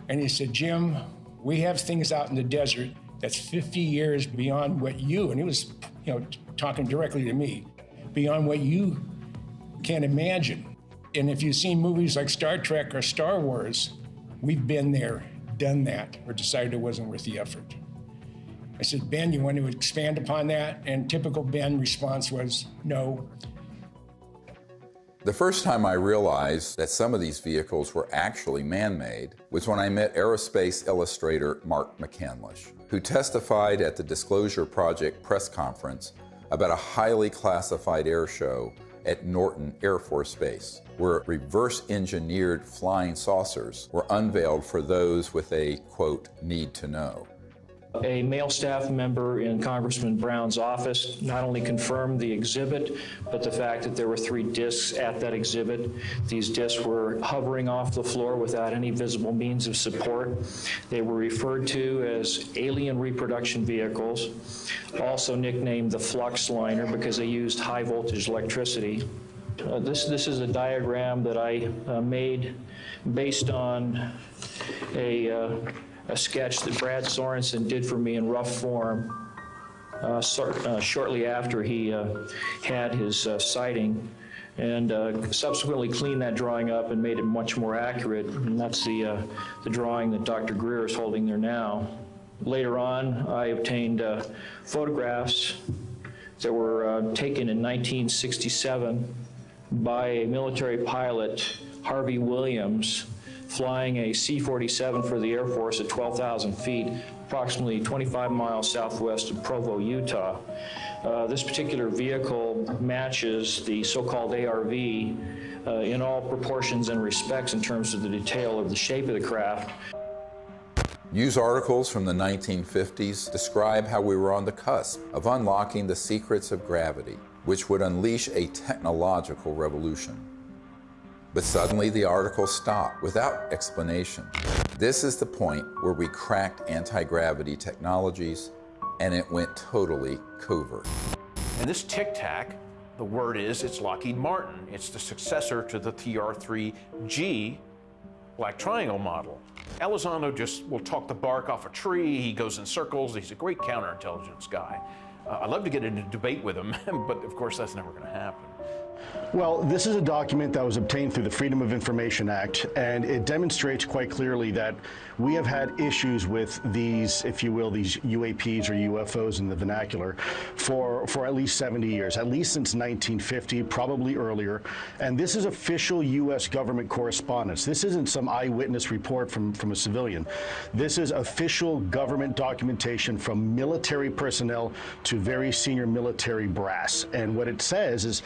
And he said, Jim, we have things out in the desert that's 50 years beyond what you, and he was talking directly to me, beyond what you can imagine. And if you've seen movies like Star Trek or Star Wars, we've been there, done that, or decided it wasn't worth the effort. I said, Ben, you want to expand upon that? And typical Ben response was, no. The first time I realized that some of these vehicles were actually man-made was when I met aerospace illustrator Mark McCandlish, who testified at the Disclosure Project press conference about a highly classified air show at Norton Air Force Base, where reverse-engineered flying saucers were unveiled for those with a, quote, need to know. A male staff member in Congressman Brown's office not only confirmed the exhibit, but the fact that there were 3 discs at that exhibit. These discs were hovering off the floor without any visible means of support. They were referred to as alien reproduction vehicles, also nicknamed the flux liner because they used high voltage electricity. This is a diagram that I made based on a sketch that Brad Sorensen did for me in rough form shortly after he had his sighting, and subsequently cleaned that drawing up and made it much more accurate. And that's the drawing that Dr. Greer is holding there now. Later on, I obtained photographs that were taken in 1967 by a military pilot, Harvey Williams, flying a C-47 for the Air Force at 12,000 feet, approximately 25 miles southwest of Provo, Utah. This particular vehicle matches the so-called ARV in all proportions and respects in terms of the detail of the shape of the craft. News articles from the 1950s describe how we were on the cusp of unlocking the secrets of gravity, which would unleash a technological revolution. But suddenly the article stopped without explanation. This is the point where we cracked anti-gravity technologies and it went totally covert. And this Tic Tac, the word is, it's Lockheed Martin. It's the successor to the TR-3G Black Triangle model. Elizondo just will talk the bark off a tree. He goes in circles. He's a great counterintelligence guy. I'd love to get into a debate with him, but of course that's never going to happen. Well, this is a document that was obtained through the Freedom of Information Act, and it demonstrates quite clearly that we have had issues with these, if you will, these UAPs or UFOs in the vernacular for at least 70 years, at least since 1950, probably earlier. And this is official U.S. government correspondence. This isn't some eyewitness report from a civilian. This is official government documentation from military personnel to very senior military brass. And what it says is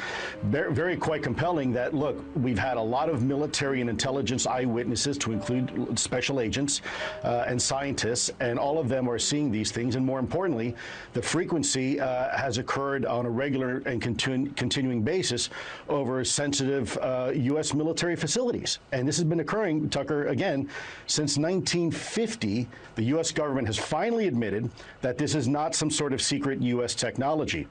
very quite compelling that, look, we've had a lot of military and intelligence eyewitnesses, to include special agents and scientists, and all of them are seeing these things. And more importantly, the frequency has occurred on a regular and continuing basis over sensitive U.S. military facilities. And this has been occurring, Tucker, again, since 1950. The U.S. government has finally admitted that this is not some sort of secret U.S. technology.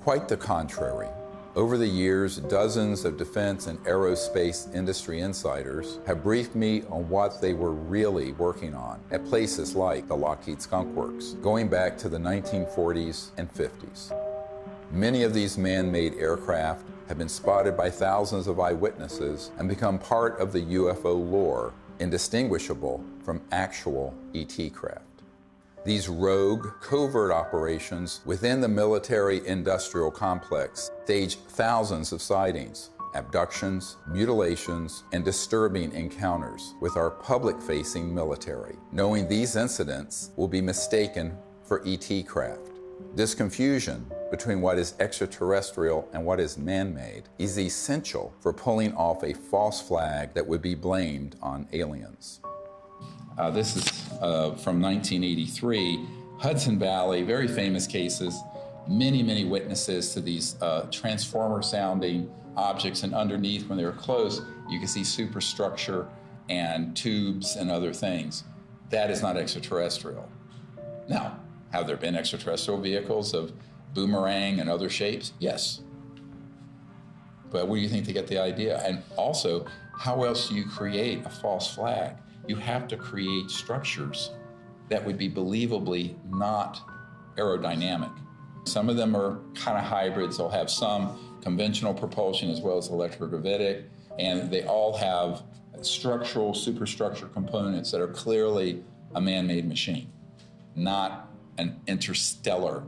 Quite the contrary. Over the years, dozens of defense and aerospace industry insiders have briefed me on what they were really working on at places like the Lockheed Skunk Works, going back to the 1940s and 50s. Many of these man-made aircraft have been spotted by thousands of eyewitnesses and become part of the UFO lore, indistinguishable from actual ET craft. These rogue, covert operations within the military-industrial complex stage thousands of sightings, abductions, mutilations, and disturbing encounters with our public-facing military, knowing these incidents will be mistaken for ET craft. This confusion between what is extraterrestrial and what is man-made is essential for pulling off a false flag that would be blamed on aliens. This is from 1983, Hudson Valley, very famous cases, many witnesses to these transformer-sounding objects, and underneath, when they were close, you can see superstructure and tubes and other things. That is not extraterrestrial. Now, have there been extraterrestrial vehicles of boomerang and other shapes? Yes. But where do you think they get the idea? And also, how else do you create a false flag? You have to create structures that would be believably not aerodynamic. Some of them are kind of hybrids. They'll have some conventional propulsion as well as electrogravitic, and they all have structural, superstructure components that are clearly a man-made machine, not an interstellar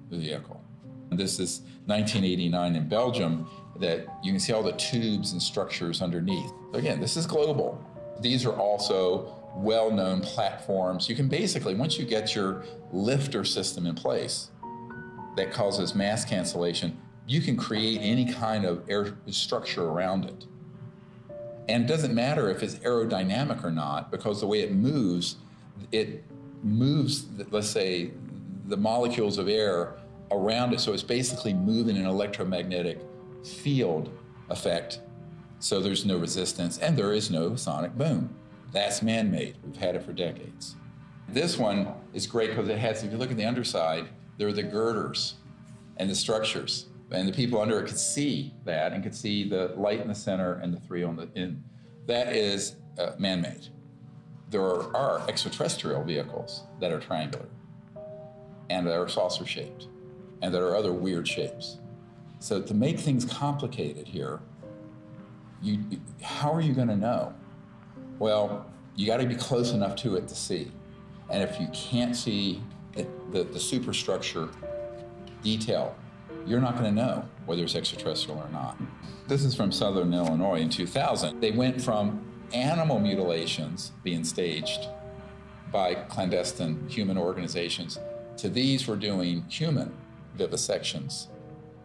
vehicle. This is 1989 in Belgium, that you can see all the tubes and structures underneath. Again, this is global. These are also well-known platforms. You can basically, once you get your lifter system in place that causes mass cancellation, you can create any kind of air structure around it. And it doesn't matter if it's aerodynamic or not, because the way it moves, it moves, let's say, the molecules of air around it, so it's basically moving an electromagnetic field effect, so there's no resistance and there is no sonic boom. That's man-made. We've had it for decades. This one is great because it has, if you look at the underside, there are the girders and the structures, and the people under it could see that and could see the light in the center and the three on the end. That is man-made. There are extraterrestrial vehicles that are triangular and that are saucer-shaped and that are other weird shapes. So to make things complicated here, how are you going to know? Well, you got to be close enough to it to see. And if you can't see the superstructure detail, you're not going to know whether it's extraterrestrial or not. This is from Southern Illinois in 2000. They went from animal mutilations being staged by clandestine human organizations to these were doing human vivisections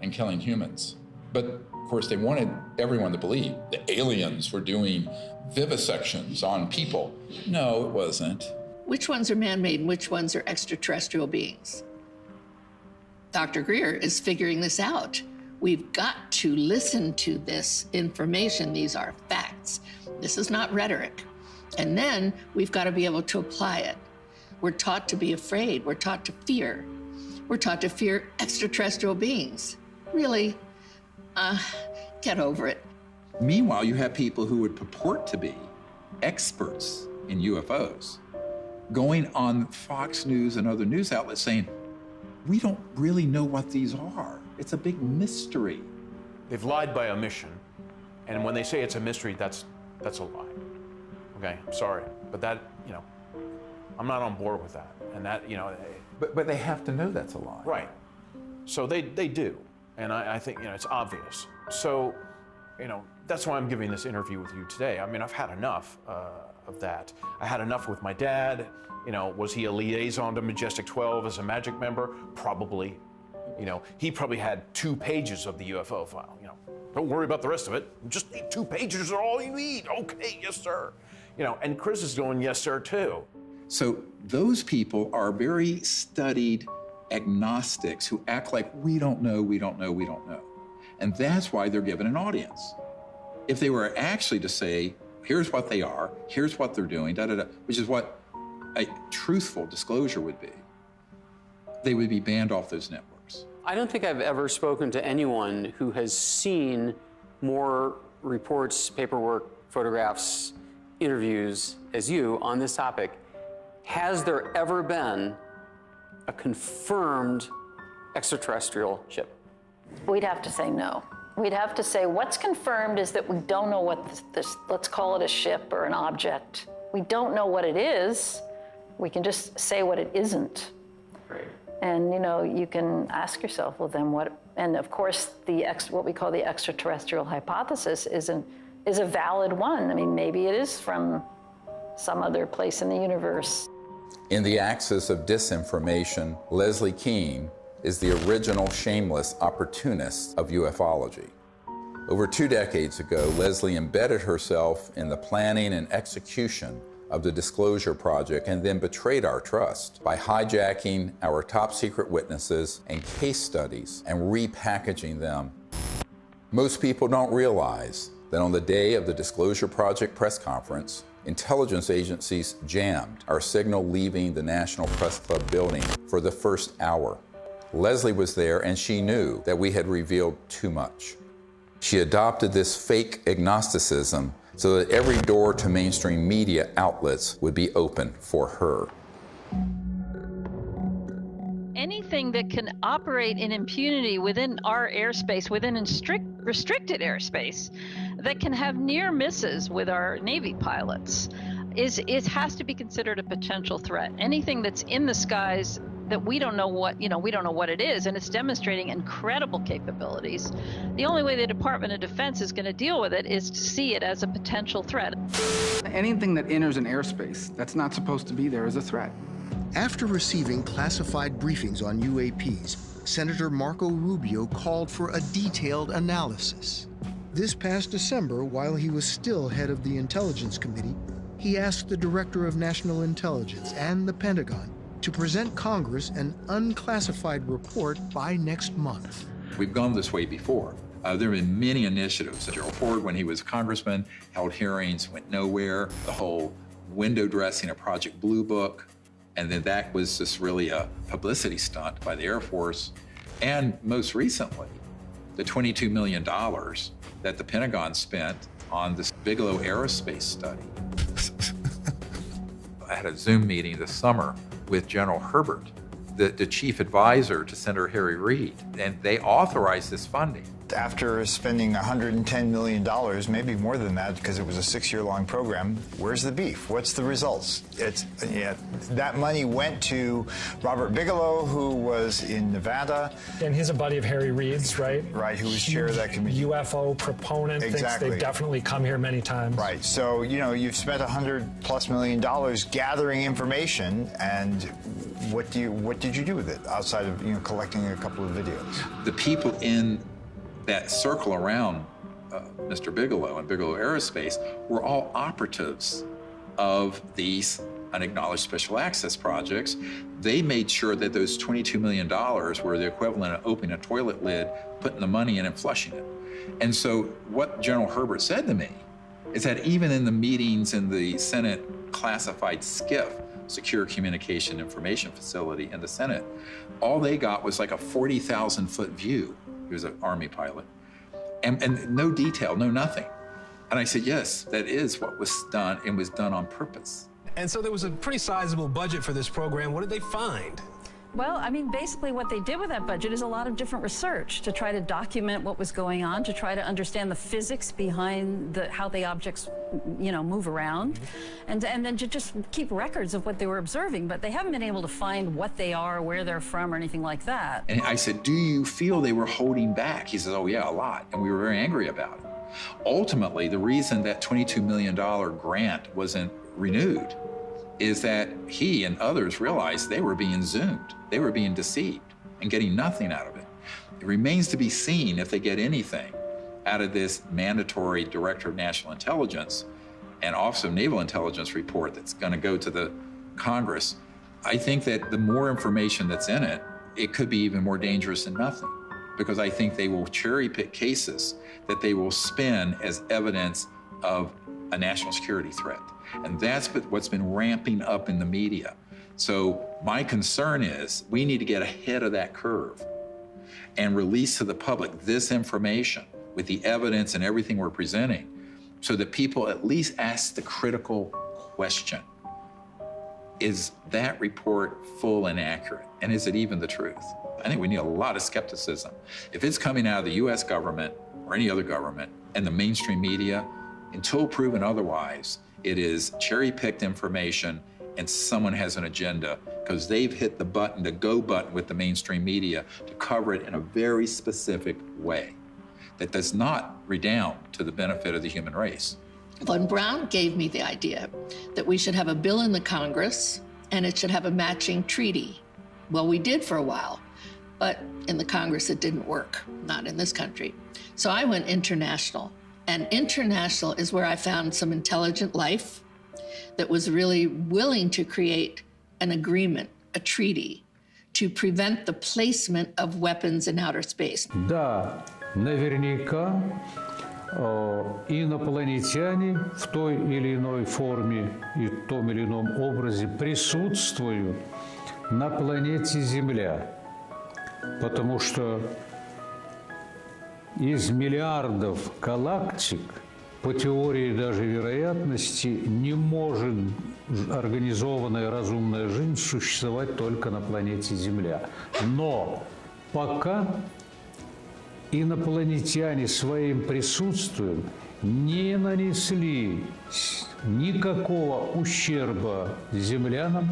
and killing humans. But of course, they wanted everyone to believe the aliens were doing vivisections on people. No, it wasn't. Which ones are man-made and which ones are extraterrestrial beings? Dr. Greer is figuring this out. We've got to listen to this information. These are facts. This is not rhetoric. And then we've got to be able to apply it. We're taught to be afraid. We're taught to fear. We're taught to fear extraterrestrial beings. Really? Get over it. Meanwhile, you have people who would purport to be experts in UFOs going on Fox News and other news outlets saying, we don't really know what these are. It's a big mystery. They've lied by omission, and when they say it's a mystery, that's a lie. Okay, I'm sorry, but that, I'm not on board with that. And that, But they have to know that's a lie. Right. So they do, and I think, it's obvious. So, that's why I'm giving this interview with you today. I mean, I've had enough of that. I had enough with my dad. Was he a liaison to Majestic 12 as a Magic member? Probably. He probably had 2 pages of the UFO file. Don't worry about the rest of it. Just 2 pages are all you need. Okay, yes, sir. And Chris is going, yes, sir, too. So those people are very studied agnostics who act like we don't know, we don't know, we don't know. And that's why they're given an audience. If they were actually to say, here's what they are, here's what they're doing, which is what a truthful disclosure would be, they would be banned off those networks. I don't think I've ever spoken to anyone who has seen more reports, paperwork, photographs, interviews as you on this topic. Has there ever been a confirmed extraterrestrial ship? We'd have to say no. We'd have to say what's confirmed is that we don't know what this, let's call it a ship or an object. We don't know what it is. We can just say what it isn't. Right. And you can ask yourself, well then what, and of course what we call the extraterrestrial hypothesis is a valid one. I mean, maybe it is from some other place in the universe. In the axis of disinformation, Leslie Kean is the original shameless opportunist of ufology. Over 2 decades ago, Leslie embedded herself in the planning and execution of the Disclosure Project and then betrayed our trust by hijacking our top secret witnesses and case studies and repackaging them. Most people don't realize that on the day of the Disclosure Project press conference, intelligence agencies jammed our signal leaving the National Press Club building for the first hour. Leslie was there and she knew that we had revealed too much. She adopted this fake agnosticism so that every door to mainstream media outlets would be open for her. Anything that can operate in impunity within our airspace, within restricted airspace, that can have near misses with our Navy pilots, it has to be considered a potential threat. Anything that's in the skies that we don't know what, we don't know what it is, and it's demonstrating incredible capabilities. The only way the Department of Defense is going to deal with it is to see it as a potential threat. Anything that enters an airspace that's not supposed to be there is a threat. After receiving classified briefings on UAPs, Senator Marco Rubio called for a detailed analysis. This past December, while he was still head of the Intelligence Committee, he he asked the Director of National Intelligence and the Pentagon to present Congress an unclassified report by next month. We've gone this way before. There have been many initiatives. Gerald Ford, when he was congressman, held hearings, went nowhere. The whole window dressing of Project Blue Book, and then that was just really a publicity stunt by the Air Force. And most recently, the $22 million that the Pentagon spent on this Bigelow aerospace study. I had a Zoom meeting this summer with General Herbert, the chief advisor to Senator Harry Reid, and they authorized this funding. After spending $110 million, maybe more than that, because it was a 6-year-long program, where's the beef? What's the results? That money went to Robert Bigelow, who was in Nevada. And he's a buddy of Harry Reid's, right? Right, who was chair of that committee. UFO proponent, exactly. Thinks they've definitely come here many times. Right, so, you've spent $100+ million gathering information, and what did you do with it, outside of, collecting a couple of videos? The people in that circle around Mr. Bigelow and Bigelow Aerospace were all operatives of these unacknowledged special access projects. They made sure that those $22 million were the equivalent of opening a toilet lid, putting the money in and flushing it. And so what General Herbert said to me is that even in the meetings in the Senate classified SCIF, Secure Communication Information Facility in the Senate, all they got was like a 40,000-foot view. He was an Army pilot. And no detail, no nothing. And I said, yes, that is what was done, and was done on purpose. And so there was a pretty sizable budget for this program. What did they find? Well, I mean, basically what they did with that budget is a lot of different research to try to document what was going on, to try to understand the physics behind how the objects, move around, and then to just keep records of what they were observing. But they haven't been able to find what they are, where they're from, or anything like that. And I said, do you feel they were holding back? He says, oh yeah, a lot. And we were very angry about it. Ultimately, the reason that $22 million grant wasn't renewed is that he and others realized they were being zoomed. They were being deceived and getting nothing out of it. It remains to be seen if they get anything out of this mandatory Director of National Intelligence and Office of Naval Intelligence report that's going to go to the Congress. I think that the more information that's in it, it could be even more dangerous than nothing, because I think they will cherry pick cases that they will spin as evidence of a national security threat. And that's what's been ramping up in the media. So my concern is we need to get ahead of that curve and release to the public this information with the evidence and everything we're presenting, so that people at least ask the critical question: is that report full and accurate? And is it even the truth? I think we need a lot of skepticism. If it's coming out of the US government or any other government and the mainstream media, until proven otherwise, it is cherry-picked information and someone has an agenda because they've hit the button, the go button with the mainstream media to cover it in a very specific way that does not redound to the benefit of the human race. Von Braun gave me the idea that we should have a bill in the Congress and it should have a matching treaty. Well, we did for a while, but in the Congress it didn't work, not in this country. So I went international, and international is where I found some intelligent life that was really willing to create an agreement, a treaty, to prevent the placement of weapons in outer space. Да, наверняка инопланетяне в той или иной форме и в том или ином образе присутствуют на планете Земля, потому что из миллиардов галактик по теории даже вероятности не может организованная разумная жизнь существовать только на планете Земля. Но пока инопланетяне своим присутствием не нанесли никакого ущерба землянам,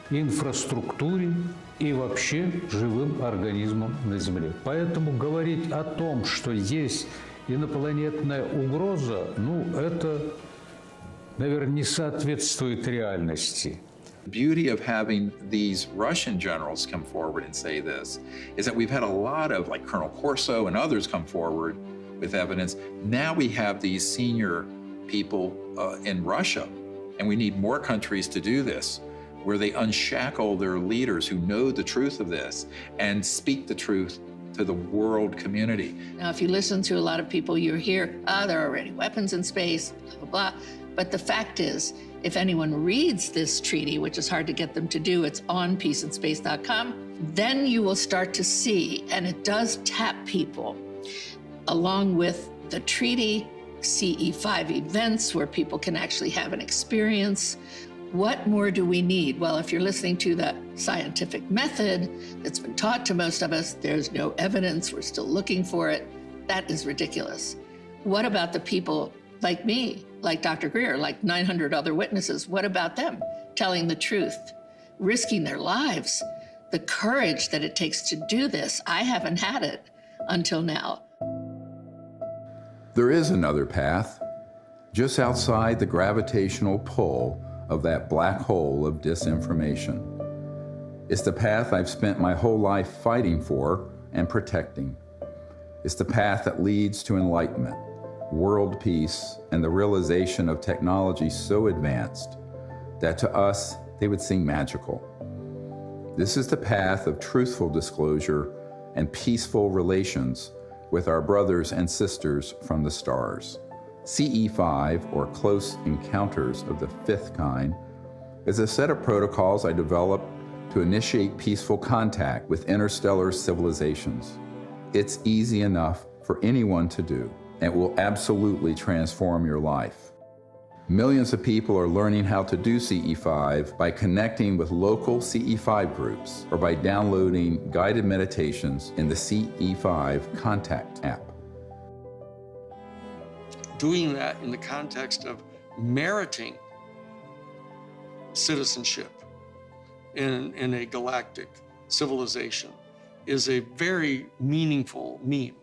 инфраструктуре и вообще живым организмам на Земле. Поэтому говорить о том, что есть инопланетная угроза, это, наверное, не соответствует реальности. The beauty of having these Russian generals come forward and say this is that we've had a lot of, like Colonel Corso and others, come forward with evidence. Now we have these senior people in Russia And we need more countries to do this, where they unshackle their leaders who know the truth of this and speak the truth to the world community. Now, if you listen to a lot of people, you hear, there are already weapons in space, blah, blah, blah. But the fact is, if anyone reads this treaty, which is hard to get them to do, it's on peaceandspace.com, then you will start to see, and it does tap people, along with the treaty, CE5 events where people can actually have an experience. What more do we need? Well, if you're listening to the scientific method that's been taught to most of us, there's no evidence, we're still looking for it. That is ridiculous. What about the people like me, like Dr. Greer, like 900 other witnesses? What about them telling the truth, risking their lives? The courage that it takes to do this, I haven't had it until now. There is another path, just outside the gravitational pull of that black hole of disinformation. It's the path I've spent my whole life fighting for and protecting. It's the path that leads to enlightenment, world peace, and the realization of technology so advanced that to us, they would seem magical. This is the path of truthful disclosure and peaceful relations with our brothers and sisters from the stars. CE5, or Close Encounters of the Fifth Kind, is a set of protocols I developed to initiate peaceful contact with interstellar civilizations. It's easy enough for anyone to do, and will absolutely transform your life. Millions of people are learning how to do CE5 by connecting with local CE5 groups or by downloading guided meditations in the CE5 Contact app. Doing that in the context of meriting citizenship in a galactic civilization is a very meaningful meme.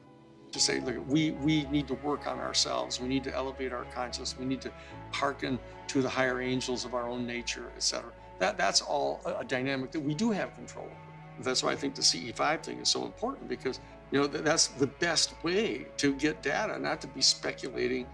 To say, look, we need to work on ourselves. We need to elevate our consciousness. We need to hearken to the higher angels of our own nature, etc. That's all a dynamic that we do have control over. That's why I think the CE5 thing is so important, because that's the best way to get data, not to be speculating,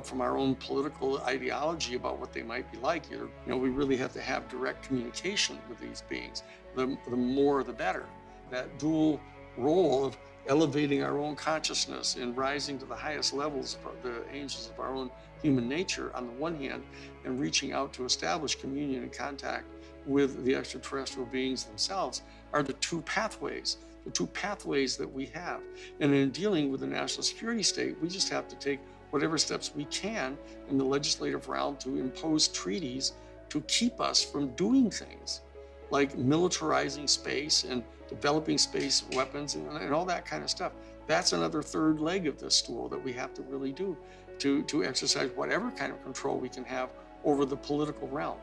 from our own political ideology about what they might be like. We really have to have direct communication with these beings. The more, the better. That dual role of elevating our own consciousness and rising to the highest levels of the angels of our own human nature on the one hand, and reaching out to establish communion and contact with the extraterrestrial beings themselves are the two pathways that we have. And in dealing with the national security state, we just have to take whatever steps we can in the legislative realm to impose treaties to keep us from doing things like militarizing space and developing space weapons and all that kind of stuff. That's another third leg of this stool that we have to really do to exercise whatever kind of control we can have over the political realm.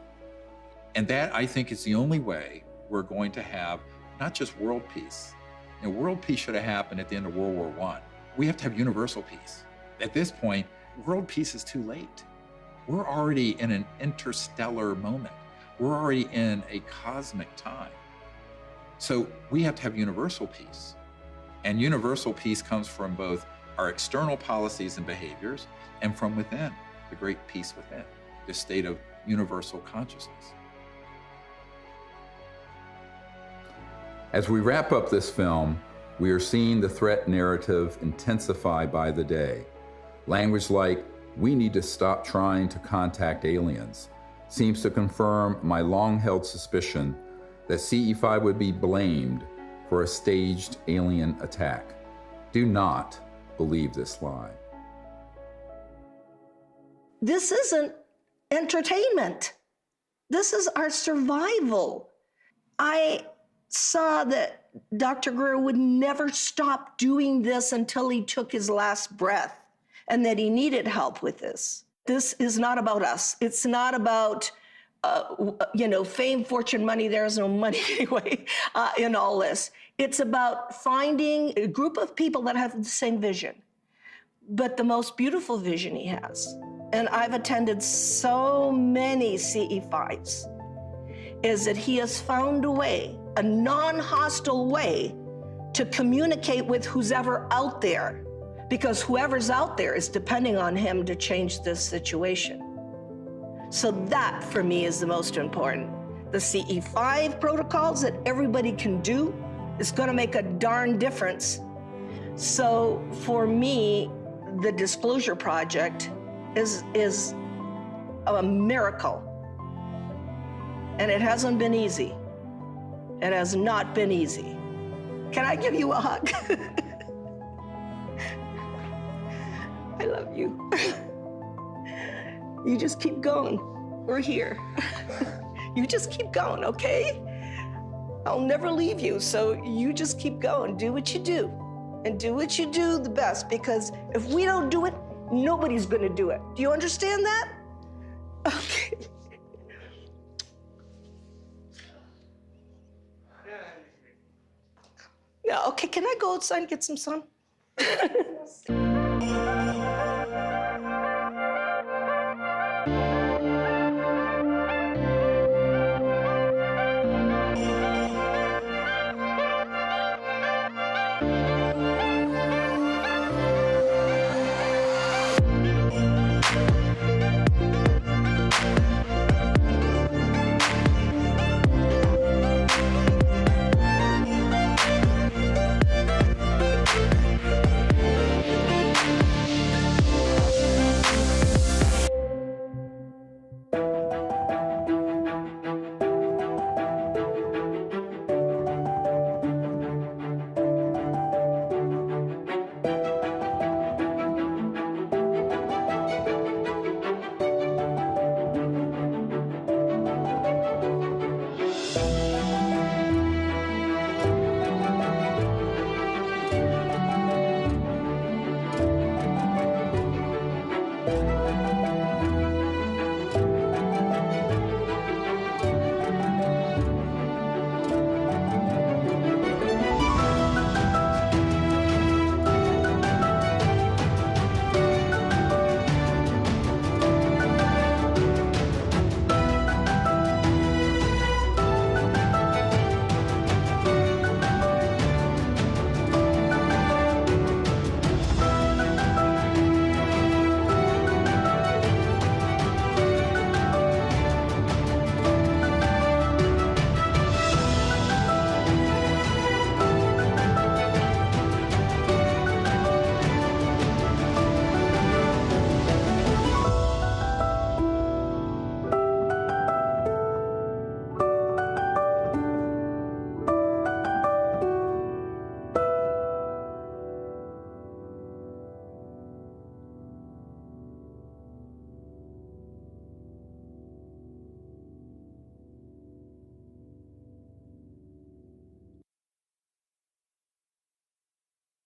And that, I think, is the only way we're going to have not just world peace. World peace should have happened at the end of World War I. We have to have universal peace. At this point, world peace is too late. We're already in an interstellar moment. We're already in a cosmic time. So we have to have universal peace. And universal peace comes from both our external policies and behaviors and from within, the great peace within, the state of universal consciousness. As we wrap up this film, we are seeing the threat narrative intensify by the day. Language like, "We need to stop trying to contact aliens," seems to confirm my long-held suspicion that CE5 would be blamed for a staged alien attack. Do not believe this lie. This isn't entertainment. This is our survival. I saw that Dr. Greer would never stop doing this until he took his last breath, and that he needed help with this. This is not about us. It's not about fame, fortune, money. There's no money anyway in all this. It's about finding a group of people that have the same vision, but the most beautiful vision he has. And I've attended so many CE5s, is that he has found a way, a non-hostile way, to communicate with who's ever out there, because whoever's out there is depending on him to change this situation. So that, for me, is the most important. The CE5 protocols that everybody can do is going to make a darn difference. So for me, the Disclosure Project is a miracle. And it hasn't been easy. It has not been easy. Can I give you a hug? I love you. You just keep going. We're here. You just keep going, okay? I'll never leave you, so you just keep going. Do what you do. And do what you do the best, because if we don't do it, nobody's gonna do it. Do you understand that? Okay. No, okay, can I go outside and get some sun?